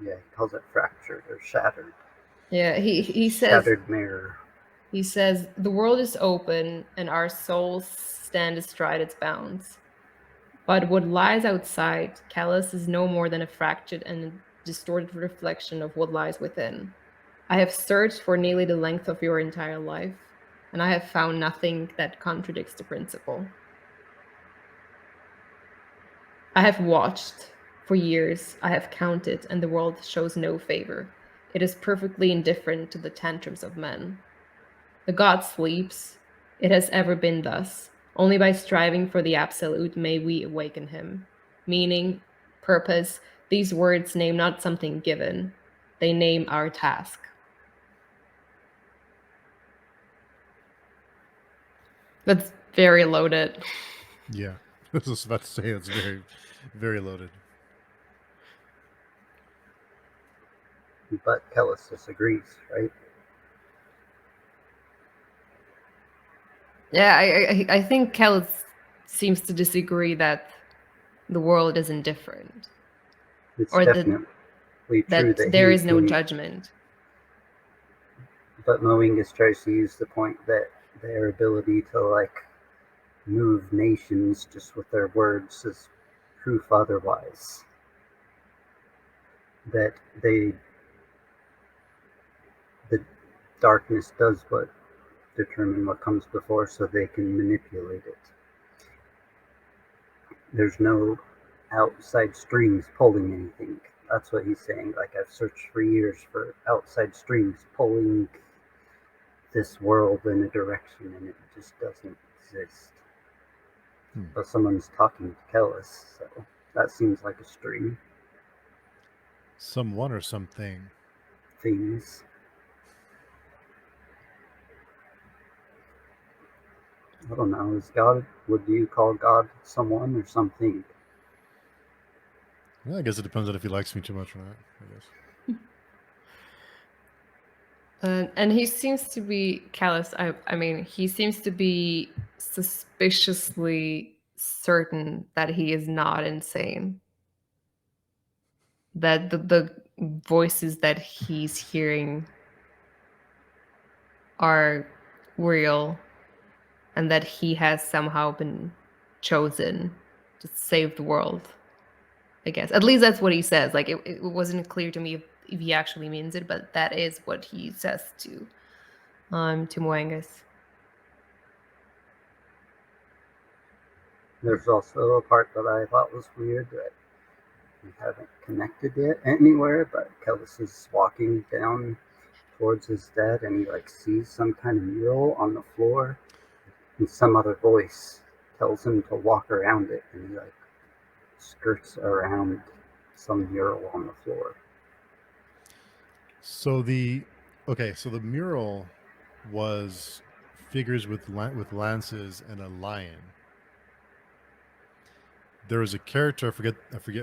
Yeah, he calls it fractured or shattered. Yeah, he says... Shattered mirror. He says, the world is open and our souls stand astride its bounds. But what lies outside, Kellus, is no more than a fractured and distorted reflection of what lies within. I have searched for nearly the length of your entire life, and I have found nothing that contradicts the principle. I have watched for years, I have counted, and the world shows no favor. It is perfectly indifferent to the tantrums of men. The god sleeps. It has ever been thus. Only by striving for the absolute may we awaken him. Meaning, purpose, these words name not something given. They name our task. That's very loaded. Yeah, I was about to say it's very, very loaded. But Kellus disagrees, right? Yeah, I think Kellus seems to disagree that the world isn't different, It's or definitely true that that there he is no can, judgment. but Moingus tries to use the point that their ability to like move nations just with their words is proof otherwise. That the darkness does what determine what comes before, so they can manipulate it. There's no outside streams pulling anything. That's what he's saying. Like, I've searched for years for outside streams pulling this world in a direction, and it just doesn't exist. But someone's talking to Kellus, so that seems like a stream. Someone or something. Things. I don't know. Is God? Would you call God someone or something? Well, I guess it depends on if he likes me too much or not, I guess. And he seems to be Kellus. I mean, he seems to be suspiciously certain that he is not insane. That the voices that he's hearing are real, and that he has somehow been chosen to save the world. I guess at least that's what he says. Like it wasn't clear to me if he actually means it, but that is what he says to Moingus. There's also a part that I thought was weird that we haven't connected it anywhere, but Kellus is walking down towards his dad, and he like sees some kind of mural on the floor, and some other voice tells him to walk around it, and he like skirts around some mural on the floor. So the mural was figures with lances and a lion. There was a character, I forget,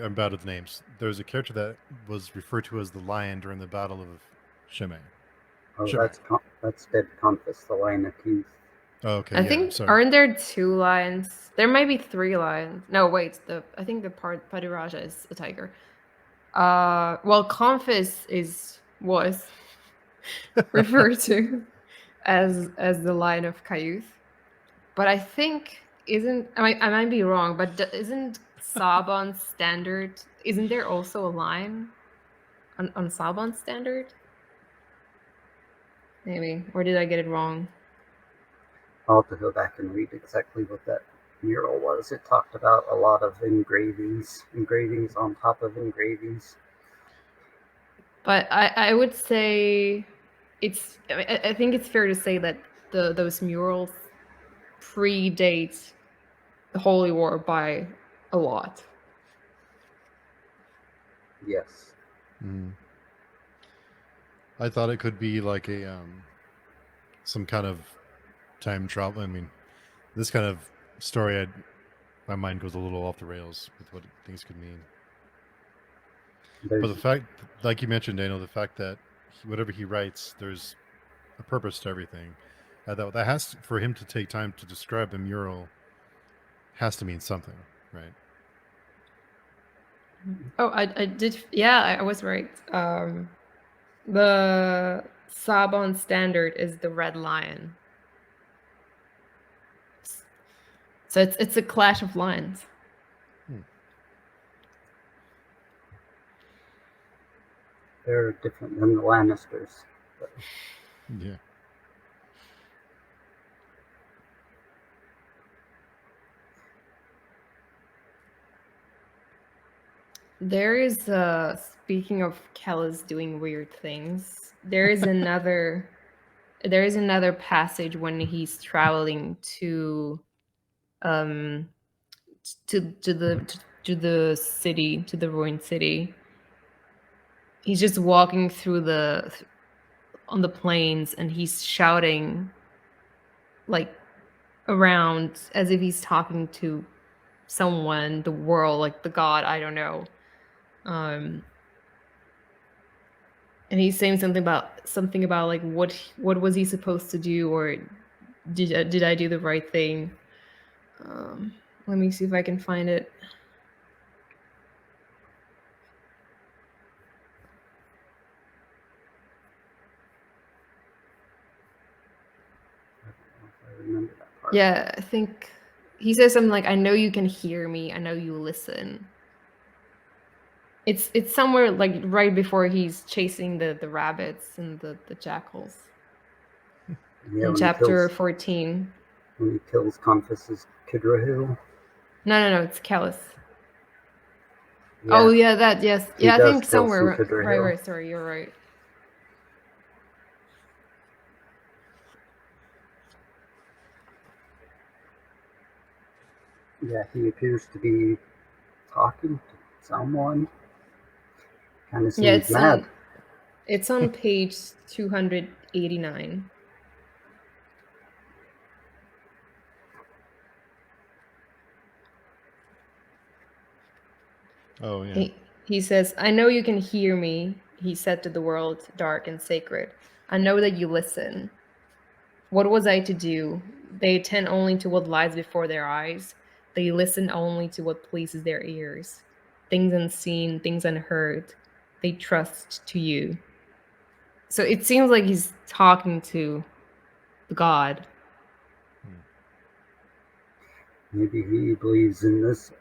I'm bad with names. There was a character that was referred to as the lion during the Battle of Shemay. Oh, Shemay. that's Dead Compass, the Lion of Teeth. Oh, okay, I yeah, think sorry. aren't there 2 lions? There might be 3 lions. No, wait. I think the Padiraja is a tiger. Well, Confis was referred to as the lion of Cayuth, but I think I might be wrong, but isn't Sabon's standard? Isn't there also a lion on Sabon's standard? Maybe, or did I get it wrong? I'll have to go back and read exactly what that mural was. It talked about a lot of engravings on top of engravings. But I would say I think it's fair to say that those murals predate the Holy War by a lot. Yes. I thought it could be like a some kind of time travel. I mean, this kind of story, my mind goes a little off the rails with what things could mean. But the fact, like you mentioned, Daniel, the fact that whatever he writes, there's a purpose to everything. That has for him to take time to describe the mural has to mean something, right? Oh, I did. Yeah, I was right. The Sabon standard is the red lion. So it's a clash of lions. They're different than the Lannisters. But yeah. There is speaking of Kellus doing weird things, there is another passage when he's traveling to the city, to the ruined city. He's just walking through on the plains, and he's shouting like around as if he's talking to someone, the world, like the god, I don't know. And he's saying something about like what was he supposed to do, or did I do the right thing? Let me see if I can find it. I remember that part. Yeah, I think he says something like, "I know you can hear me. I know you listen." It's somewhere like right before he's chasing the rabbits and the jackals Yeah, in when he chapter kills 14. Confis's Kidrahu. No, it's Kellus. Yeah, Oh yeah, that, yes. he Yeah, I does think kill some somewhere. Kidrahu. Right, sorry, you're right. Yeah, he appears to be talking to someone. Kind of Yeah, seems mad. it's on page 289. Oh yeah. He says, "I know you can hear me," he said to the world, dark and sacred. "I know that you listen. What was I to do? They attend only to what lies before their eyes. They listen only to what pleases their ears. Things unseen, things unheard. They trust to you." So it seems like he's talking to the god. Maybe he believes in this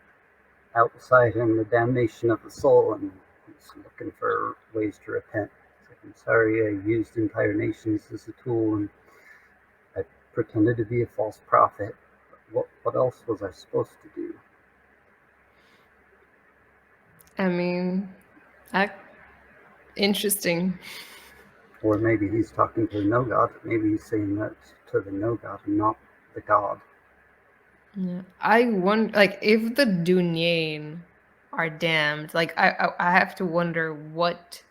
outside and the damnation of the soul, and he's looking for ways to repent. It's like, I'm sorry I used entire nations as a tool, and I pretended to be a false prophet. What else was I supposed to do? I mean, interesting. Or maybe he's talking to the no god. Maybe he's saying that to the no god and not the god. Yeah. I wonder, like, if the Dunyain are damned, like, I have to wonder what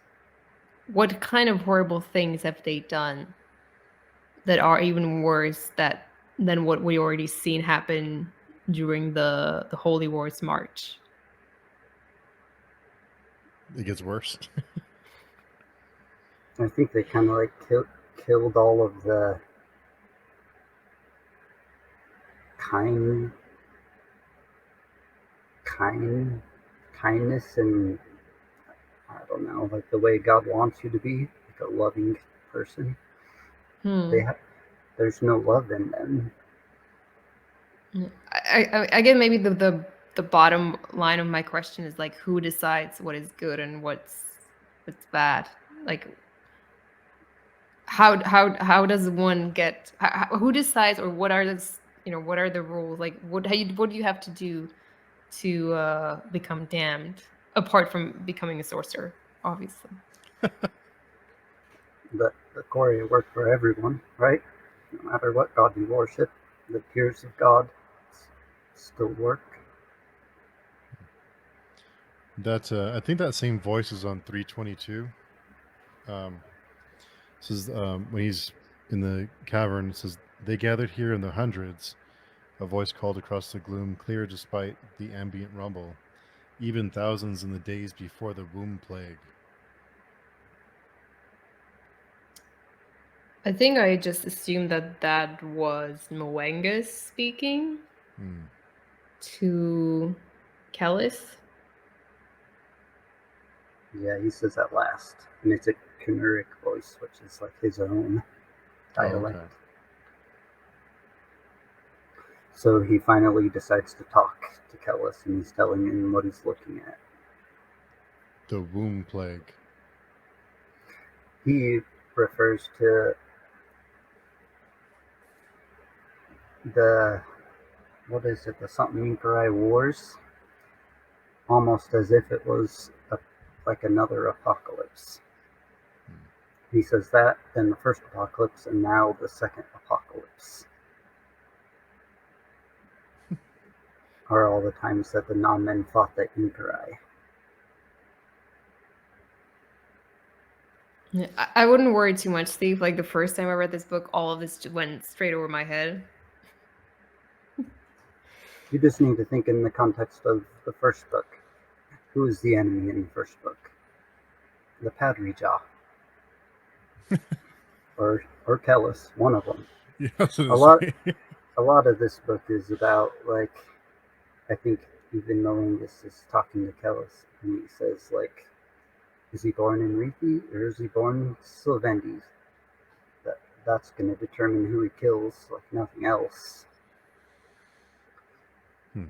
kind of horrible things have they done that are even worse than what we already seen happen during the Holy Wars March. It gets worse. I think they kind of like killed all of the kindness, and I don't know, like the way God wants you to be, like a loving person. There's no love in them. I guess maybe the bottom line of my question is like, who decides what is good and what's bad? Like, how does one get, who decides, or what are what are the rules? Like, what do you have to do to become damned, apart from becoming a sorcerer, obviously? The Gloria worked for everyone, right? No matter what God you worship, the tears of God still work. That I think that same voice is on 322. Says when he's in the cavern, it says, "They gathered here in the hundreds." A voice called across the gloom, clear despite the ambient rumble. "Even thousands in the days before the womb plague." I think I just assumed that was Mwengus speaking to Kellus. Yeah, he says at last, and it's a Cnaiür voice, which is like his own dialect. Oh, okay. So he finally decides to talk to Kellus, and he's telling him what he's looking at. The womb plague. He refers to the, what is it, the something Inkarai Wars, almost as if it was like another apocalypse. He says that, then the first apocalypse, and now the second apocalypse. Are all the times that the non-men fought the Inkarai. Yeah, I wouldn't worry too much, Steve. Like, the first time I read this book, all of this went straight over my head. You just need to think in the context of the first book. Who is the enemy in the first book? The Padrija. or Kellus, one of them. Yeah, I was A gonna lot say. a lot of this book is about, like, I think even Melingus is talking to Kellus, and he says, like, is he born in Reethi or is he born Sylvendes? That's going to determine who he kills, like nothing else. Yeah.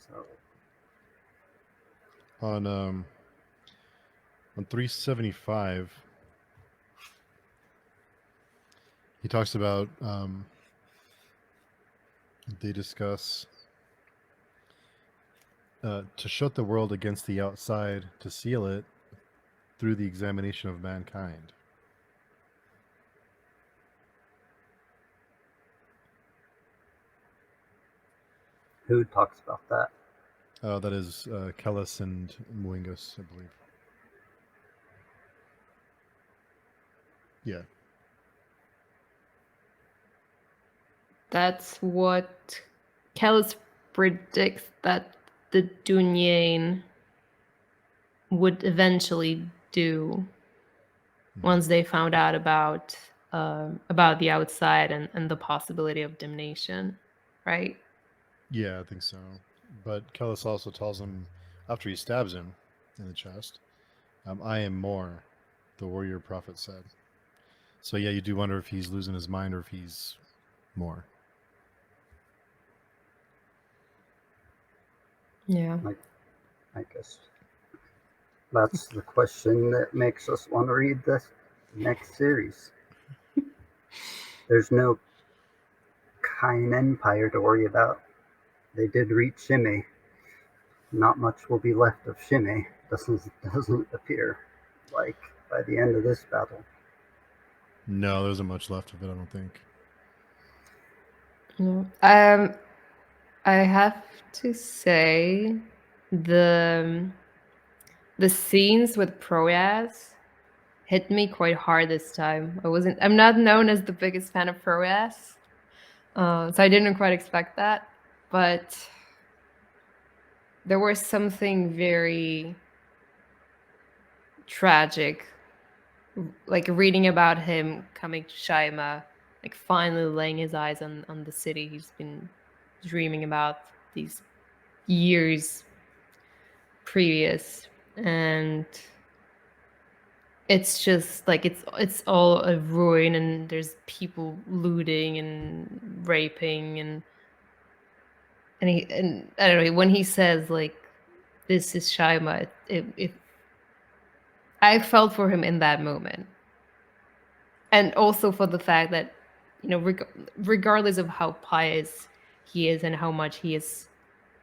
So On 375, he talks about they discuss to shut the world against the outside, to seal it through the examination of mankind. who talks about that? That is Kellus and Muingus, I believe. Yeah. That's what Kellus predicts that the Dunyain would eventually do once they found out about the outside and the possibility of damnation, right? Yeah, I think so. But Kellus also tells him, after he stabs him in the chest, I am more, the warrior prophet said. So yeah, you do wonder if he's losing his mind or if he's more. Yeah. I guess that's the question that makes us want to read this next series. There's no Kain Empire to worry about. They did reach Shimei. Not much will be left of Shimei. Doesn't appear like by the end of this battle. No, there isn't much left of it, I don't think. No. I have to say the scenes with Proyas hit me quite hard this time. I'm not known as the biggest fan of Proyas, so I didn't quite expect that. But there was something very tragic, like reading about him coming to Shaima, like finally laying his eyes on the city he's been dreaming about these years previous, and it's just like it's all a ruin, and there's people looting and raping, and I don't know, when he says like this is Shaima, it I felt for him in that moment, and also for the fact that, you know, regardless of how pious he is and how much he has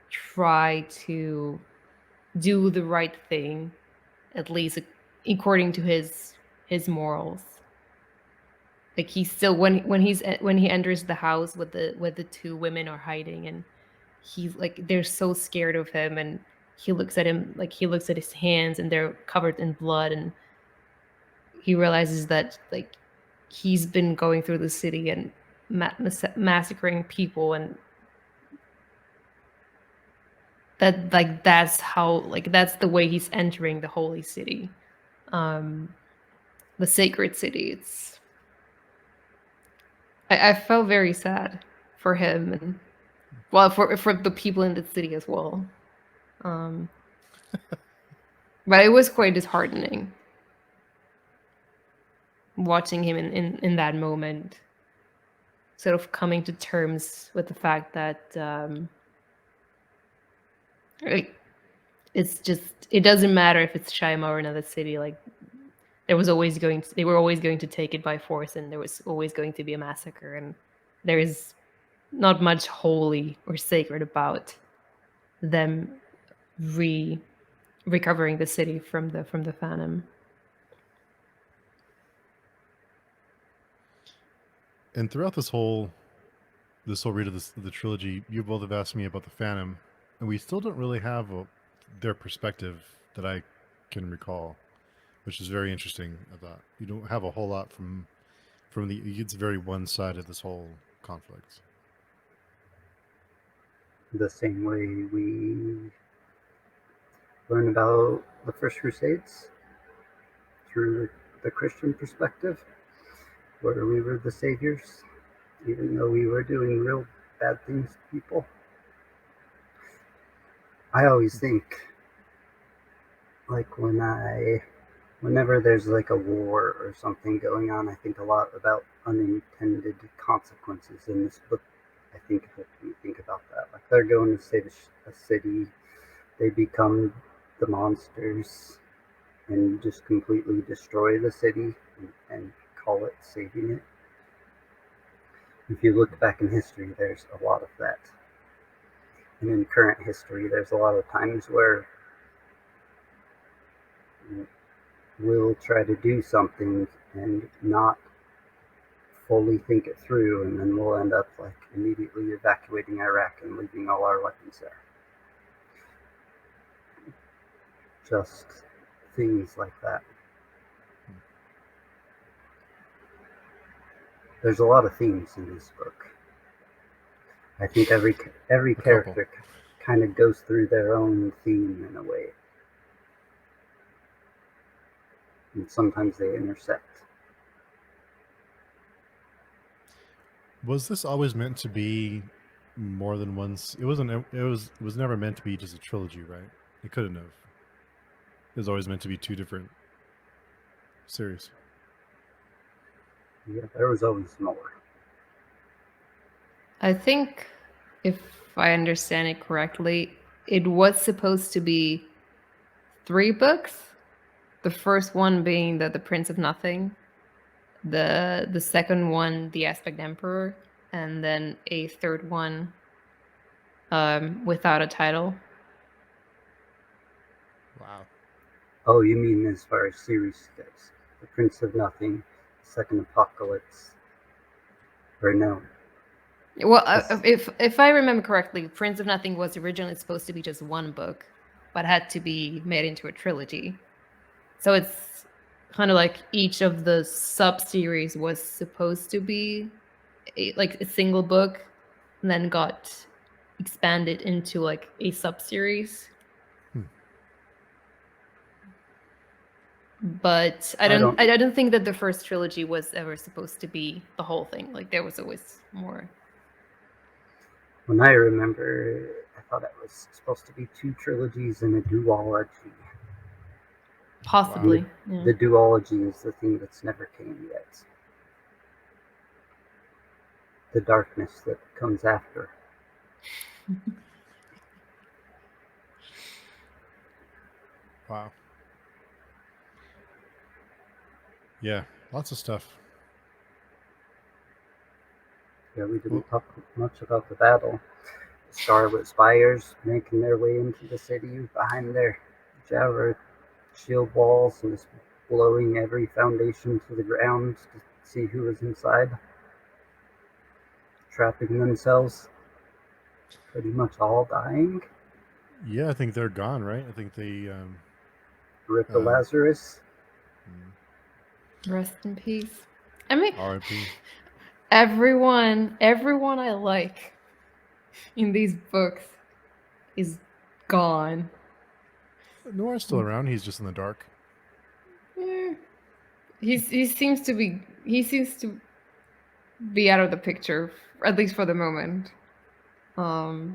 tried to do the right thing, at least according to his morals, like he still, when he enters the house with the two women are hiding, and he's like, they're so scared of him, and he looks at him, like he looks at his hands and they're covered in blood, and he realizes that like he's been going through the city and massacring people, and that like that's how, like that's the way he's entering the holy city, the sacred city. I felt very sad for him, and well, for the people in the city as well, but it was quite disheartening watching him in that moment, sort of coming to terms with the fact that like, it's just, it doesn't matter if it's Shaima or another city, like they were always going to take it by force, and there was always going to be a massacre, and there is not much holy or sacred about them recovering the city from the Phantom. And throughout this whole read of the trilogy, you both have asked me about the Phantom, and we still don't really have their perspective that I can recall. which is very interesting. About you don't have a whole lot from the. It's very one-sided, this whole conflict. The same way we learn about the First Crusades through the Christian perspective, where we were the saviors, even though we were doing real bad things to people. I always think, like, whenever there's like a war or something going on, I think a lot about unintended consequences. In this book, I think helped me think about that. Like, they're going to save a city, they become the monsters and just completely destroy the city and call it saving it. If you look back in history, there's a lot of that. And in current history, there's a lot of times where we'll try to do something and not fully think it through, and then we'll end up like immediately evacuating Iraq and leaving all our weapons there. Just things like that. There's a lot of themes in this book. I think every character kind of goes through their own theme in a way. And sometimes they intersect. Was this always meant to be more than once? It wasn't. It was never meant to be just a trilogy, right? It couldn't have. It was always meant to be two different series. Yeah, there was always more. I think, if I understand it correctly, it was supposed to be 3 books. The first one being the Prince of Nothing, the second one, the Aspect Emperor, and then a third one without a title. Wow. Oh, you mean as far as series goes? The Prince of Nothing, Second Apocalypse, or no? Well, if I remember correctly, Prince of Nothing was originally supposed to be just 1 book, but had to be made into a trilogy. So it's kind of like each of the sub-series was supposed to be like a single book, and then got expanded into like a sub-series. But I don't think that the first trilogy was ever supposed to be the whole thing. Like, there was always more. When I remember, I thought it was supposed to be 2 trilogies and a duology. Possibly. Wow. The duology is the thing that's never came yet. The darkness that comes after. Wow. Yeah, lots of stuff. Yeah, we didn't talk much about the battle. The Scarlet Spires making their way into the city behind their Javer shield walls and just blowing every foundation to the ground to see who was inside. Trapping themselves. Pretty much all dying. Yeah, I think they're gone, right? I think they Rip the Lazarus. Rest in peace. I mean, R.I.P. Everyone I like in these books is gone. Noir's still around. He's just in the dark. Yeah. He seems to be out of the picture, at least for the moment. But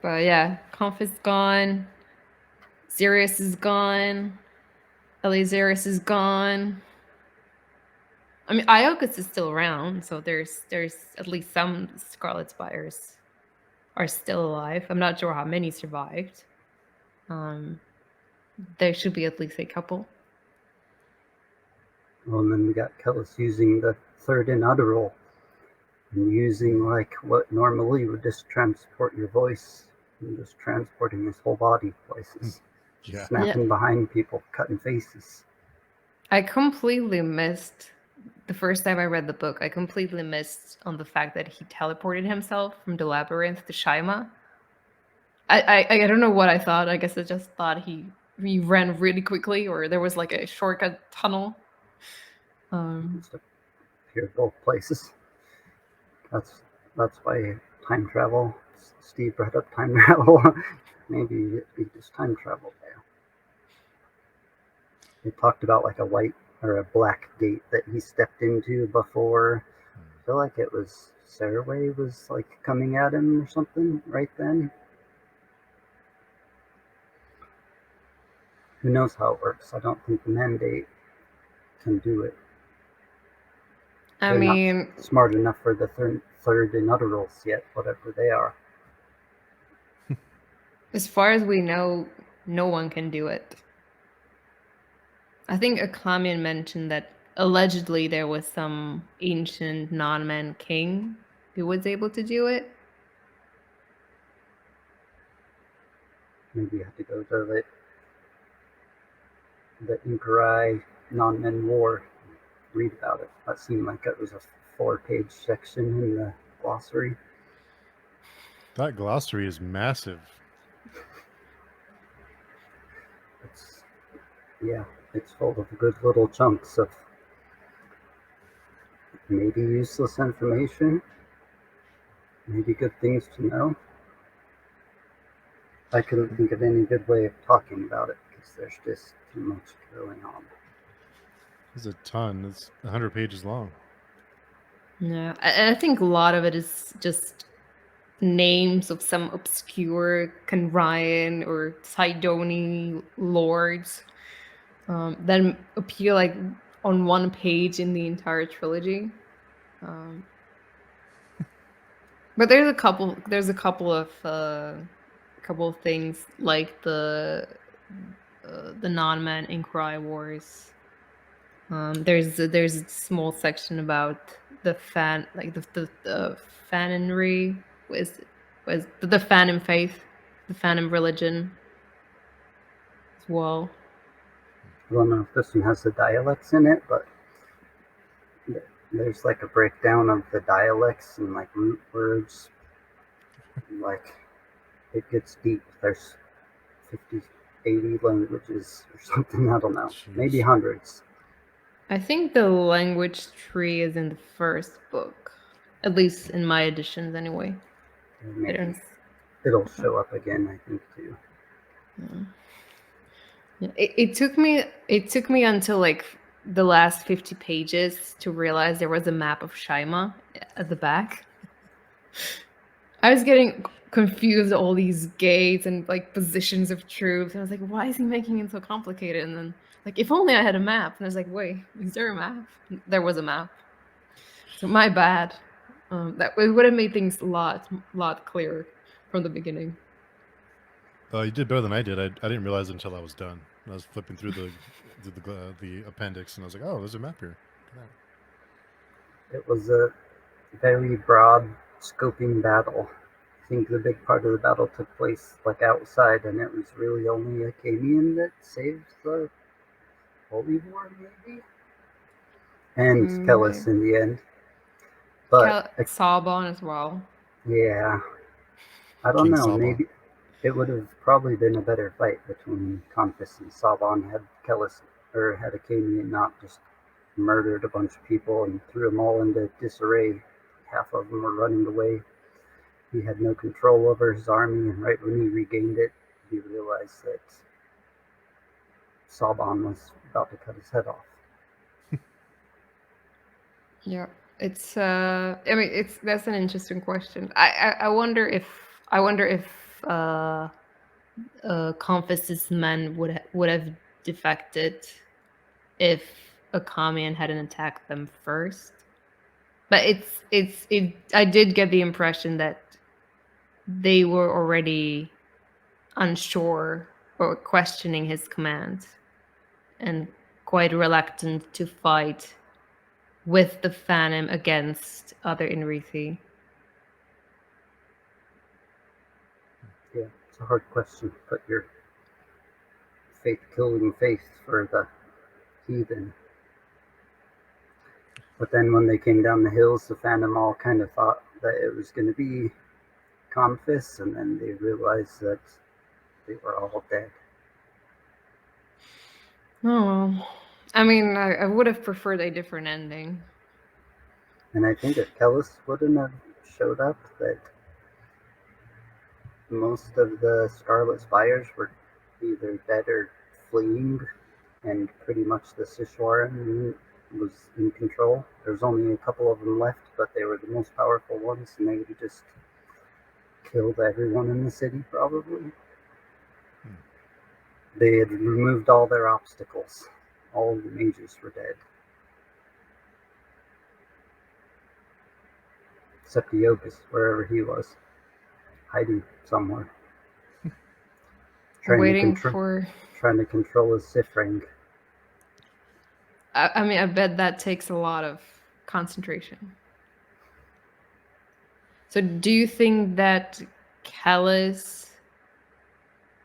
yeah, Conf is gone. Sirius is gone. Eleazarus is gone. I mean, Iogus is still around, so there's at least some Scarlet Spires are still alive. I'm not sure how many survived. There should be at least a couple. Well, and then we got Kellus using the third inaudible and using like what normally would just transport your voice and just transporting his whole body places. Yeah. Snapping behind people, cutting faces. I completely missed the first time I read the book. I completely missed on the fact that he teleported himself from the labyrinth to Shaima. I don't know what I thought. I guess I just thought he we ran really quickly, or there was like a shortcut tunnel. Just appear both places. That's why time travel. Steve brought up time travel. Maybe it'd be just time travel there. They talked about like a white or a black gate that he stepped into before. I feel like it was Saraway was like coming at him or something right then. Who knows how it works? I don't think the mandate can do it. I They're mean, not smart enough for the third inauterals yet, whatever they are. as far as we know, no one can do it. I think Aklamian mentioned that allegedly there was some ancient non-man king who was able to do it. Maybe you have to go to the Inquiry non-men war, read about it. That seemed like it was a 4-page section in the glossary. That glossary is massive. It's full of good little chunks of maybe useless information, maybe good things to know. I couldn't think of any good way of talking about it because there's just too much going on. There's a ton. It's 100 pages long. Yeah, I think a lot of it is just names of some obscure Cnaiür or Sidoni lords that appear like on one page in the entire trilogy. But there's a couple of things like the non-man Inquiry Wars. There's a small section about the Fanonry was the Phantom faith, the Phantom religion as well. I don't know if this one has the dialects in it, but there's like a breakdown of the dialects and like root words. Like it gets deep. There's 50, 80 languages or something. I don't know. Jeez. Maybe hundreds. I think the language tree is in the first book, at least in my editions anyway. Maybe it'll show up again, I think, too. Yeah. It took me until like the last 50 pages to realize there was a map of Shaima at the back. I was getting confused, all these gates and like positions of troops. I was like, why is he making it so complicated? And then like, if only I had a map. And I was like, wait, is there a map? There was a map. So my bad. That it would have made things a lot clearer from the beginning. You did better than I did. I didn't realize it until I was done. I was flipping through the appendix, and I was like, "Oh, there's a map here." It was a very broad scoping battle. I think the big part of the battle took place like outside, and it was really only a Camian that saved the Holy War, maybe, and Kellus in the end. But Sabon as well. Yeah, I don't King know. Sabon. Maybe it would have probably been a better fight between Confus and Sabon had Kellus or had Acadian not just murdered a bunch of people and threw them all into disarray. Half of them were running away. He had no control over his army, and right when he regained it, he realized that Sabon was about to cut his head off. Yeah, it's. I mean, that's an interesting question. I wonder if Confus's men would have defected if Akamian hadn't attacked them first. But I did get the impression that they were already unsure or questioning his commands and quite reluctant to fight with the Phantom against other Inrithi. Yeah, it's a hard question. Put your faith-killing faith for the heathen. But then when they came down the hills, the Phantom all kind of thought that it was going to be Confus, and then they realized that they were all dead. Oh well. I mean, I would have preferred a different ending. And I think if Kellus wouldn't have showed up, that most of the Scarlet Spires were either dead or fleeing, and pretty much the Sishwaran was in control. There's only a couple of them left, but they were the most powerful ones, and they would have just killed everyone in the city, probably. They had removed all their obstacles. All the mages were dead. Except Iogus, wherever he was, hiding somewhere. Waiting for... Trying to control his Sith ring. I mean, I bet that takes a lot of concentration. So do you think that Kellus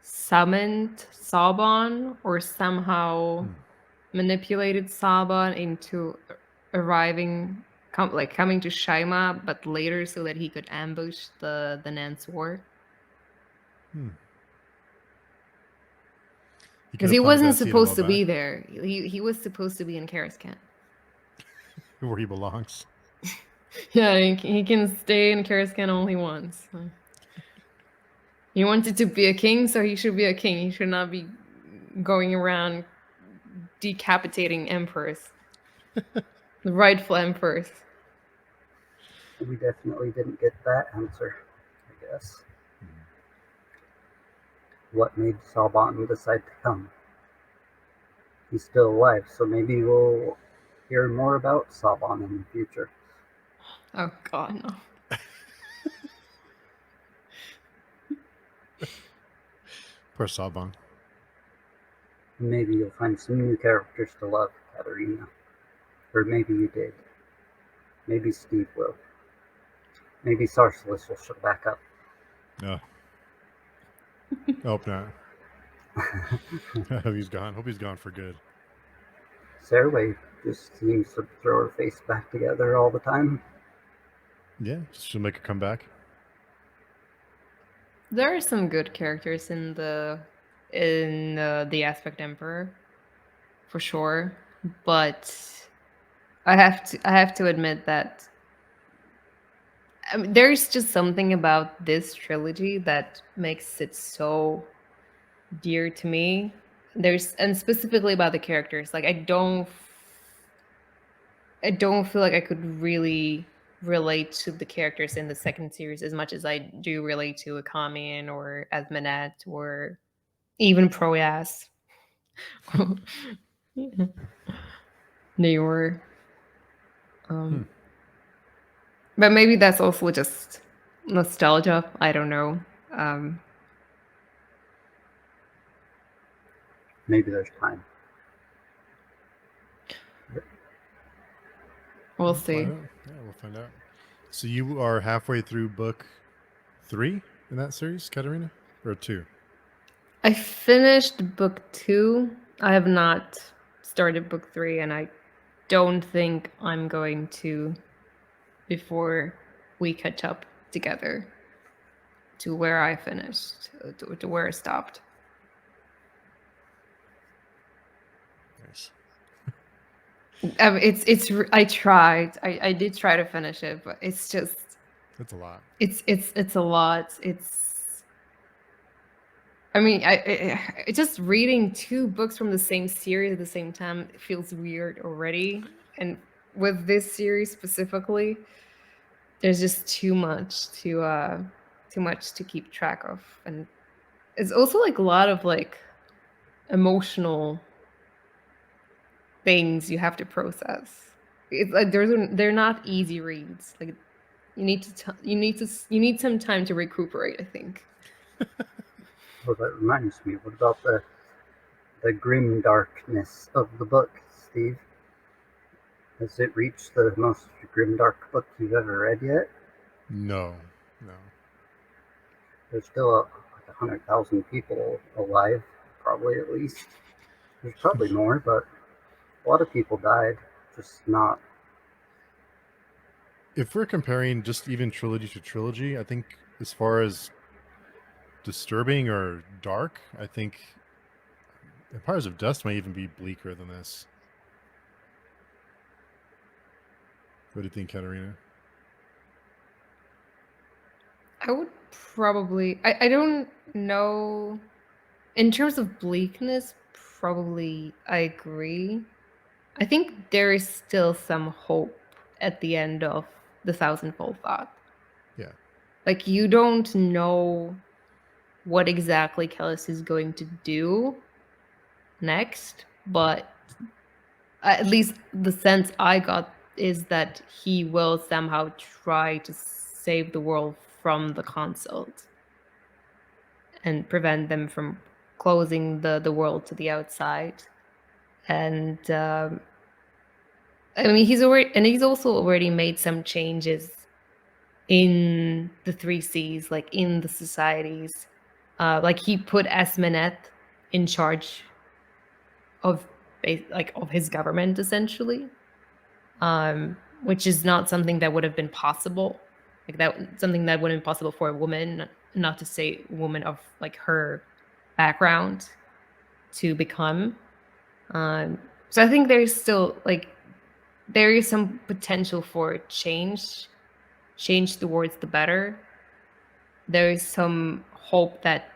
summoned Saban or somehow manipulated Saban into arriving, coming to Shaima, but later so that he could ambush the Nansur? Because he wasn't supposed to be there. He was supposed to be in Karaskan. Where he belongs. Yeah, he can stay in Karaskan only once. He wanted to be a king, so he should be a king. He should not be going around decapitating emperors. The rightful emperors. We definitely didn't get that answer, I guess. What made Saban decide to come? He's still alive, so maybe we'll hear more about Saban in the future. Oh god, no. Poor Saban. Maybe you'll find some new characters to love, Katerina. Or maybe you did. Maybe Steve will. Maybe Sarsalis will show back up. No. Hope not. I hope he's gone. Hope he's gone for good. Sarway just seems to throw her face back together all the time. Yeah, she'll make a comeback. There are some good characters in the Aspect Emperor, for sure. But I have to admit that there's just something about this trilogy that makes it so dear to me. And specifically about the characters. Like I don't feel like I could really relate to the characters in the second series as much as I do relate to Akamian or Esmenet or even Proyas. Cnaiür. But maybe that's also just nostalgia. I don't know. Maybe there's time. We'll see. Yeah, we'll find out. So you are halfway through book 3 in that series, Katerina? Or 2? I finished book 2. I have not started book 3, and I don't think I'm going to before we catch up together to where I finished, to where I stopped. Nice. I tried. I did try to finish it, but it's just... That's a lot. It's a lot. I mean, I just reading 2 books from the same series at the same time feels weird already. And with this series specifically, there's just too much to keep track of, and it's also like a lot of like emotional things you have to process. It's like they're not easy reads. Like you need some time to recuperate, I think. Well, that reminds me. What about the grim darkness of the book, Steve? Has it reached the most grim dark book you've ever read yet? No. There's still like 100,000 people alive, probably at least. There's probably more, but a lot of people died. Just not. If we're comparing just even trilogy to trilogy, I think as far as disturbing or dark, I think Empires of Dust might even be bleaker than this. What do you think, Katerina? I would probably. I don't know. In terms of bleakness, probably I agree. I think there is still some hope at the end of the Thousandfold Thought. Yeah. Like, you don't know what exactly Kellus is going to do next, but at least the sense I got is that he will somehow try to save the world from the consult and prevent them from closing the world to the outside. And I mean, he's also already made some changes in the three C's, like in the societies. Like, he put Esmenet in charge of of his government, essentially, which is not something that would have been possible. Like, that something that wouldn't be possible for a woman, not to say a woman of like her background, to become. So I think there's still there is some potential for change towards the better. There is some hope that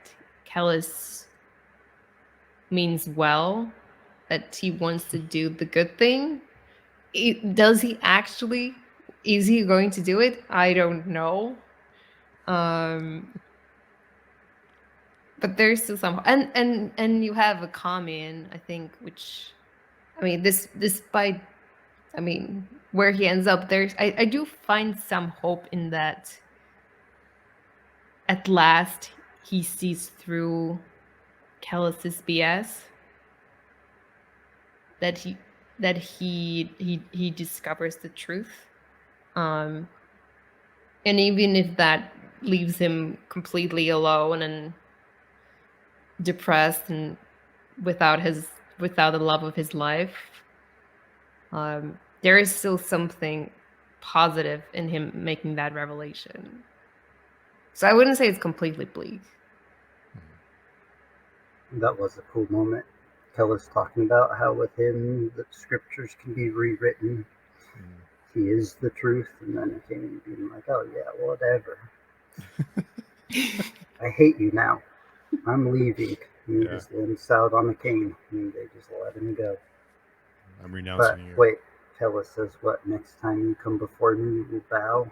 Kellus means well, that he wants to do the good thing. Does he actually? Is he going to do it? I don't know. But there's still some, and you have a commune, I think, which, I mean, despite, I mean, where he ends up, I do find some hope in that. At last, he sees through Kellus's BS. That he discovers the truth, and even if that leaves him completely alone and depressed and without the love of his life, there is still something positive in him making that revelation. So I wouldn't say it's completely bleak. That was a cool moment. Kellus talking about how with him the scriptures can be rewritten. He is the truth, and then it came being like, oh yeah, whatever. I hate you now. I'm leaving. And he just limps out on a cane, and they just let him go. I'm renouncing But you. wait, Kellus says, what, next time you come before me, you will bow?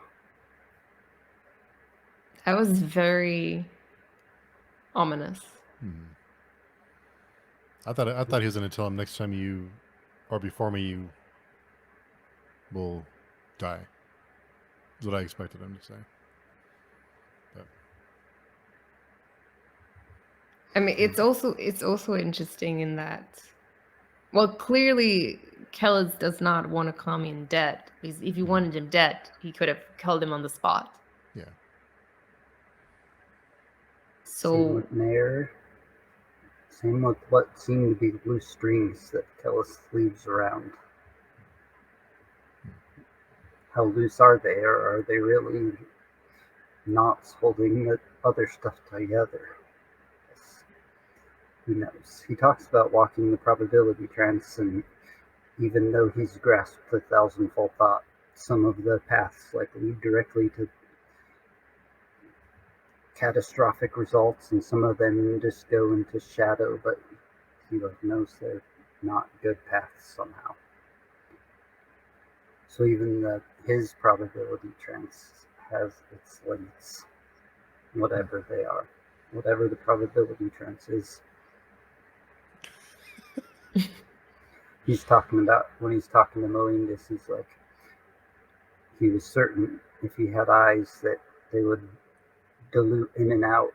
That was very ominous. I thought he was going to tell him next time you, or before me, you will die. Is what I expected him to say. But I mean, it's also interesting in that, well, clearly Kellus does not want a commune dead. Because if he wanted him dead, he could have killed him on the spot. Yeah. So Same with Cnaiür. Same with what seem to be loose strings that Kellus leaves around. How loose are they, or are they really knots holding the other stuff together? Who knows? He talks about walking the probability trance, and even though he's grasped the thousandfold thought, some of the paths lead directly to catastrophic results, and some of them just go into shadow, but he knows they're not good paths somehow. So even his probability trance has its limits, whatever they are, whatever the probability trance is. He's talking about, when he's talking to Moindus, he's like, he was certain if he had eyes that they would dilute in and out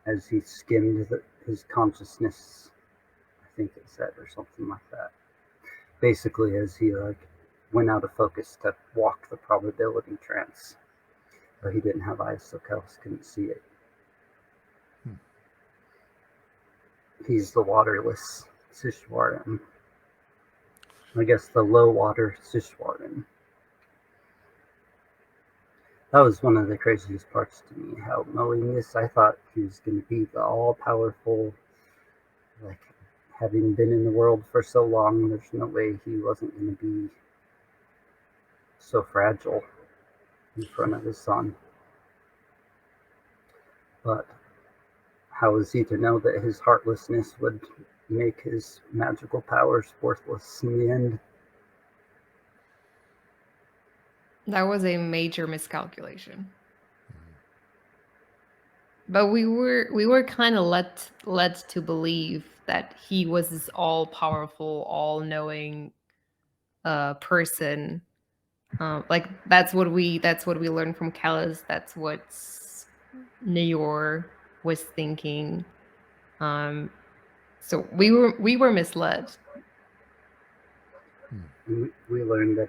as he skimmed his consciousness, I think it said, or something like that. Basically, as he went out of focus to walk the probability trance, but he didn't have eyes, so Kellus couldn't see it. He's the waterless Sishwaran. I guess the low water Sishwaran. That was one of the craziest parts to me, how knowing this, I thought he was going to be the all-powerful, having been in the world for so long, there's no way he wasn't going to be so fragile in front of his son. But how was he to know that his heartlessness would make his magical powers worthless in the end? That was a major miscalculation. But we were kind of led to believe that he was this all powerful, all knowing person. Like that's what we learned from Kellus. That's what Cnaiür was thinking. So we were misled. We learned that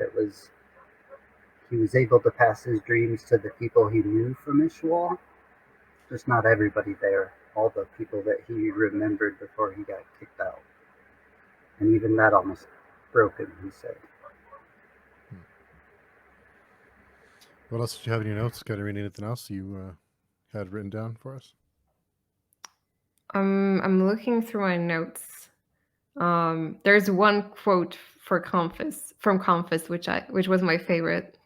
he was able to pass his dreams to the people he knew from Ishwal. Just not everybody there. All the people that he remembered before he got kicked out. And even that almost broke him, he said. What else did you have in your notes? Katerina, anything else you had written down for us? I'm looking through my notes. There's one quote from Compass, which was my favorite.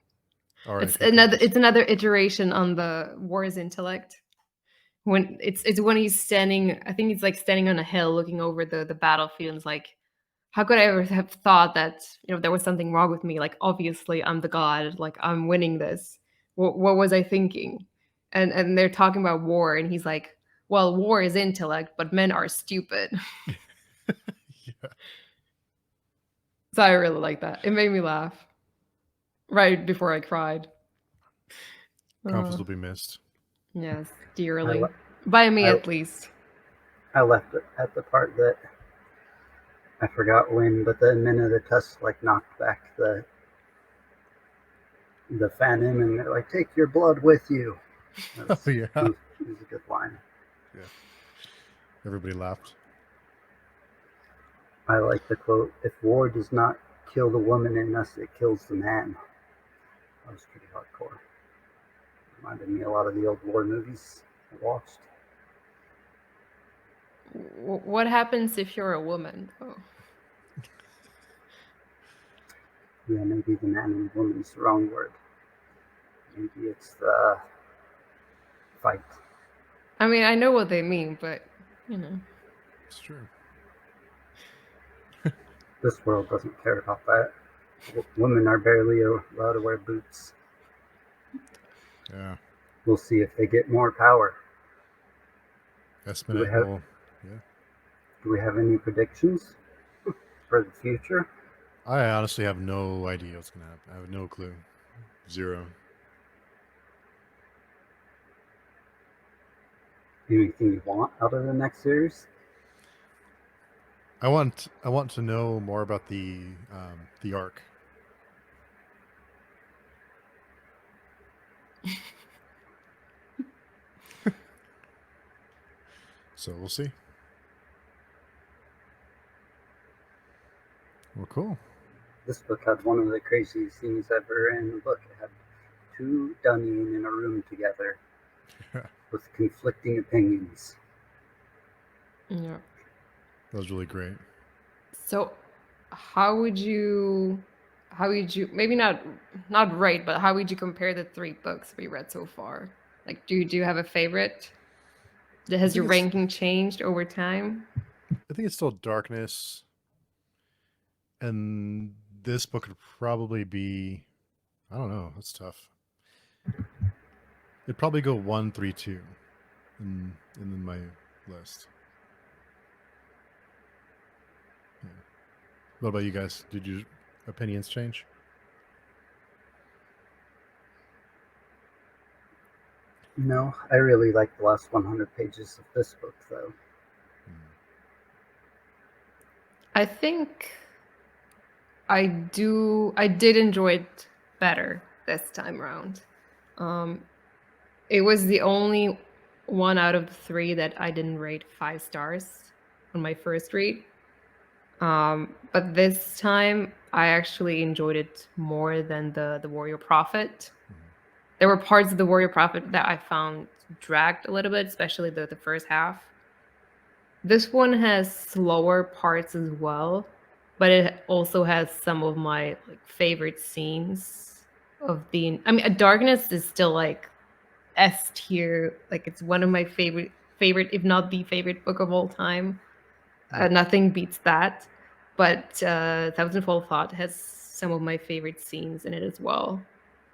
All right, It's another iteration on the war's intellect. When it's when he's standing, I think it's like standing on a hill looking over the battlefield, and it's like, how could I ever have thought that there was something wrong with me? Like, obviously I'm the god, like I'm winning this. What was I thinking? And they're talking about war, and he's like, well, war is intellect, but men are stupid. Yeah. So I really like that. It made me laugh right before I cried. Compass will be missed. Yes, dearly. By me, at least. I left it at the part that I forgot when, but the minute the test knocked back the phantom, and they're like, "Take your blood with you." Oh yeah, it was a good line. Yeah, everybody laughed. I like the quote: "If war does not kill the woman in us, it kills the man." That was pretty hardcore. Reminded me a lot of the old war movies I watched. What happens if you're a woman? Oh. Yeah, maybe the man and woman's the wrong word. Maybe it's the fight. I mean, I know what they mean, but It's true. This world doesn't care about that. Women are barely allowed to wear boots. Yeah. We'll see if they get more power. Esmenet will. Yeah. Do we have any predictions for the future? I honestly have no idea what's going to happen. I have no clue. Zero. Anything you want out of the next series? I want to know more about the arc. So we'll see. Well, cool. This book had one of the craziest things ever in the book. It had two Dunning in a room together with conflicting opinions. Yeah. That was really great. So, how would you maybe not rate, but how would you compare the 3 books we read so far? Like, do you have a favorite? Has your ranking changed over time? I think it's still Darkness, and this book would probably be, I don't know, that's tough. It'd probably go 1, 3, 2 in my list. Yeah. What about you guys? Did your opinions change? No, I really like the last 100 pages of this book, though. I think I did enjoy it better this time around. It was the only one out of the 3 that I didn't rate 5 stars on my first read. But this time I actually enjoyed it more than the Warrior Prophet. There were parts of the Warrior Prophet that I found dragged a little bit, especially the first half. This one has slower parts as well, but it also has some of my favorite scenes of the. I mean, Darkness is still like S tier. Like it's one of my favorite, if not the favorite book of all time. Nothing beats that. But Thousandfold Thought has some of my favorite scenes in it as well.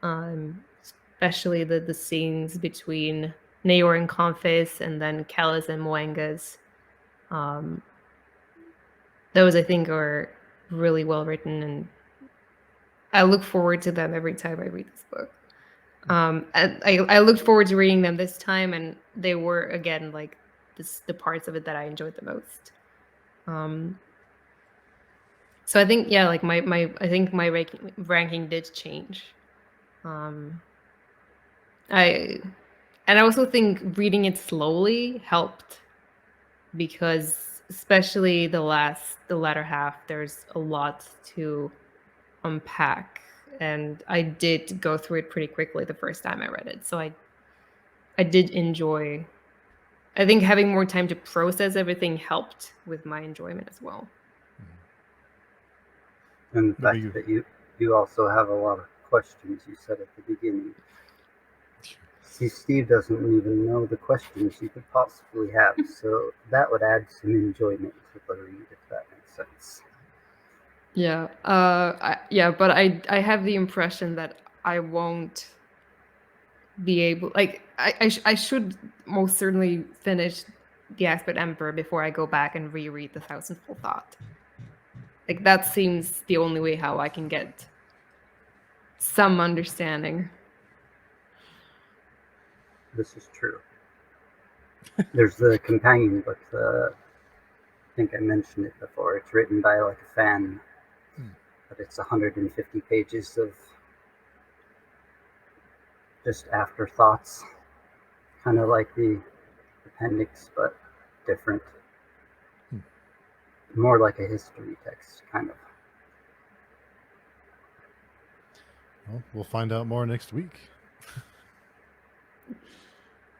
Especially the scenes between Cnaiür and Conface, and then Kellus and Moengas. Those I think are really well written, and I look forward to them every time I read this book. I looked forward to reading them this time, and they were again like the parts of it that I enjoyed the most. So I think like my I think my ranking did change. I also think reading it slowly helped, because especially the latter half, there's a lot to unpack, and I did go through it pretty quickly the first time I read it. So I did enjoy. I think having more time to process everything helped with my enjoyment as well. And the fact that you also have a lot of questions you said at the beginning. See, Steve doesn't even know the questions you could possibly have, so that would add some enjoyment to the read, if that makes sense. Yeah, but I have the impression that I won't be able. Like, I should most certainly finish the Aspect Emperor before I go back and reread the Thousandfold Thought. Like, that seems the only way how I can get some understanding. This is true. There's the companion book. I think I mentioned it before. It's written by like a fan, but it's 150 pages of just afterthoughts, kind of like the appendix, but different. More like a history text, kind of. Well, we'll find out more next week.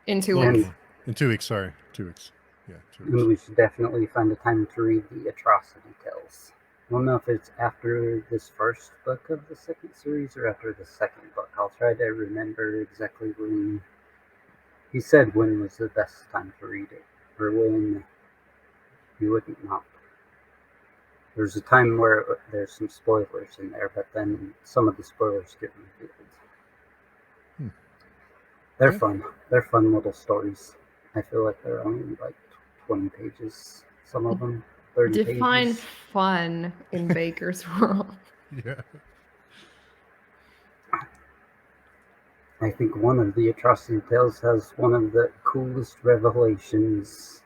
In 2 weeks. In 2 weeks, sorry. 2 weeks. Yeah, 2 weeks. And we should definitely find a time to read the Atrocity Tales. I don't know if it's after this first book of the second series or after the second book. I'll try to remember exactly when. He said when was the best time to read it, or when you wouldn't not. There's a time where there's some spoilers in there, but then some of the spoilers get revealed. They're fun. They're fun little stories. I feel like they're only like 20 pages. Some of them 30 Define pages. fun in Bakker's world. Yeah. I think one of the Atrocity Tales has one of the coolest revelations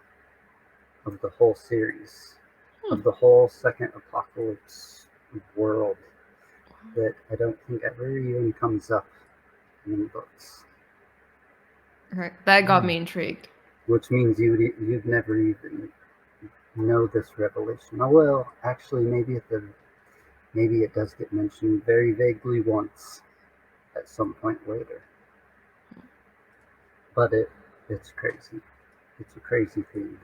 of the whole series. Of the whole second apocalypse world that I don't think ever even comes up in books. Okay, that got me intrigued. Which means you'd never even know this revelation. Oh well, actually, maybe it does get mentioned very vaguely once at some point later. But it's crazy. It's a crazy thing.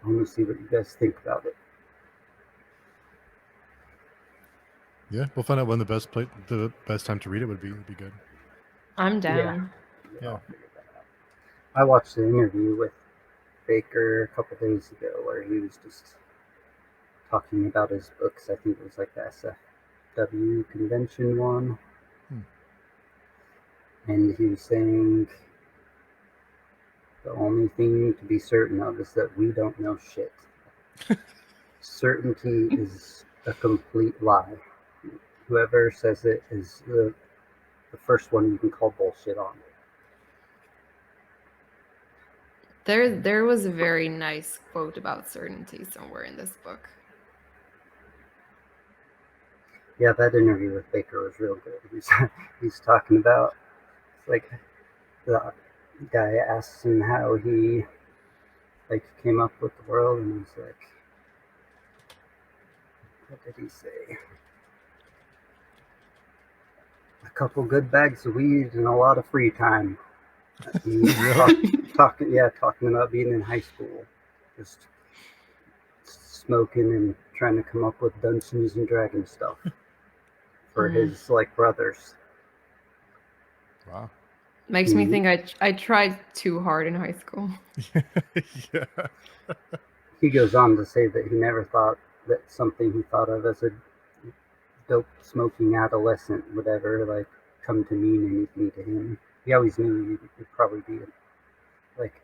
I want to see what you guys think about it. Yeah, we'll find out when the best time to read it would be. It'd be good. I'm down. Yeah. I watched the interview with Bakker a couple days ago where he was just talking about his books. I think it was like the SFW convention one. And he was saying the only thing to be certain of is that we don't know shit. Certainty is a complete lie. Whoever says it is the first one you can call bullshit on. There was a very nice quote about certainty somewhere in this book. Yeah, that interview with Bakker was real good. He's talking about, like, the guy asks him how he came up with the world, and he's like, what did he say? A couple good bags of weed and a lot of free time. talking about being in high school, just smoking and trying to come up with Dungeons and Dragons stuff for his brothers. Wow. Makes me think I tried too hard in high school. Yeah. He goes on to say that he never thought that something he thought of as a dope smoking adolescent would ever come to mean anything to him. He always knew he'd probably be like.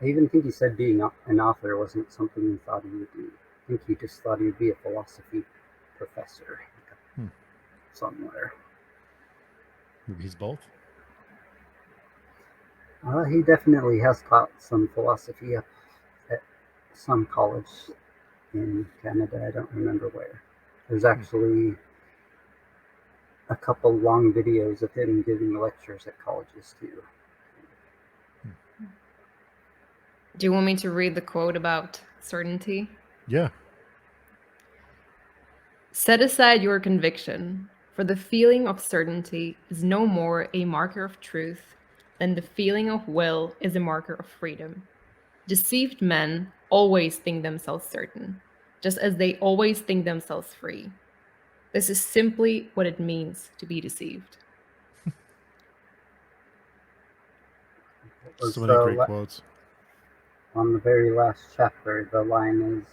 I even think he said being an author wasn't something he thought he would do. I think he just thought he would be a philosophy professor somewhere. Maybe he's both. He definitely has taught some philosophy at some college in Canada. I don't remember where. There's actually a couple long videos of him giving lectures at colleges too. Do you want me to read the quote about certainty? Yeah. Set aside your conviction, for the feeling of certainty is no more a marker of truth than the feeling of will is a marker of freedom. Deceived men always think themselves certain, just as they always think themselves free. This is simply what it means to be deceived. So many great quotes. On the very last chapter, the line is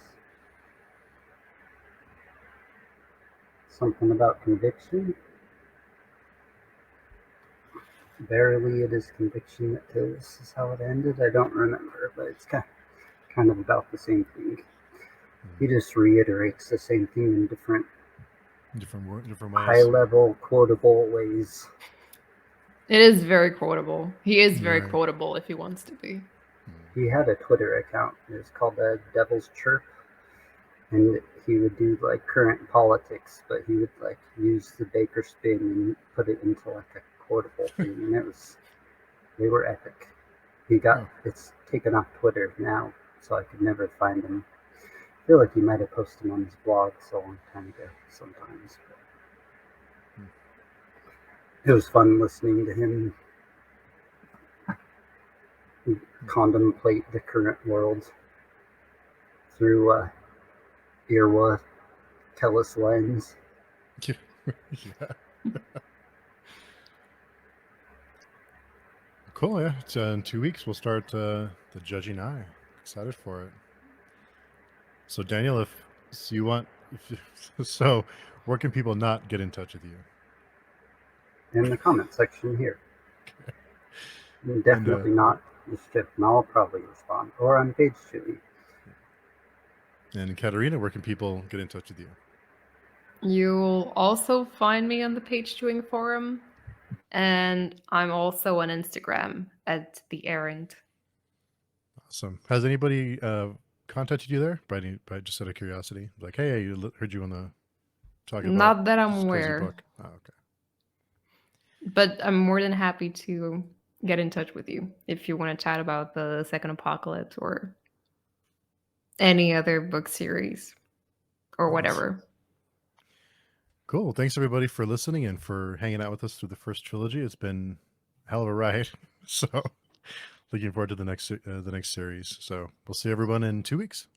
something about conviction. Verily it is conviction that kills, is how it ended. I don't remember, but it's kind of about the same thing. He just reiterates the same thing in different ways. High-level, quotable ways. It is very quotable. He is very quotable if he wants to be. He had a Twitter account. It was called the Devil's Chirp, and he would do current politics, but he would use the Bakker spin and put it into a quotable thing, and they were epic. It's taken off Twitter now, so I could never find him. I feel like he might have posted them on his blog so long time ago sometimes. But it was fun listening to him contemplate the current world through Irwa Kellus lens. Yeah. Cool, yeah. It's, in 2 weeks, we'll start the Judging Eye. Excited for it. So, Daniel, so where can people not get in touch with you? In the comment section here. Definitely not. I'll probably respond. Or on page 2. And Katerina, where can people get in touch with you? You'll also find me on the Page Doing forum, and I'm also on Instagram at The Errand. Awesome. Has anybody contacted you there by just out of curiosity? Like, hey, I heard you on the talk about Not that I'm this cozy aware. book. Oh, okay. But I'm more than happy to get in touch with you if you want to chat about the Second Apocalypse or any other book series or whatever. Cool. Well, thanks everybody for listening and for hanging out with us through the first trilogy. It's been a hell of a ride. So looking forward to the next series. So we'll see everyone in 2 weeks.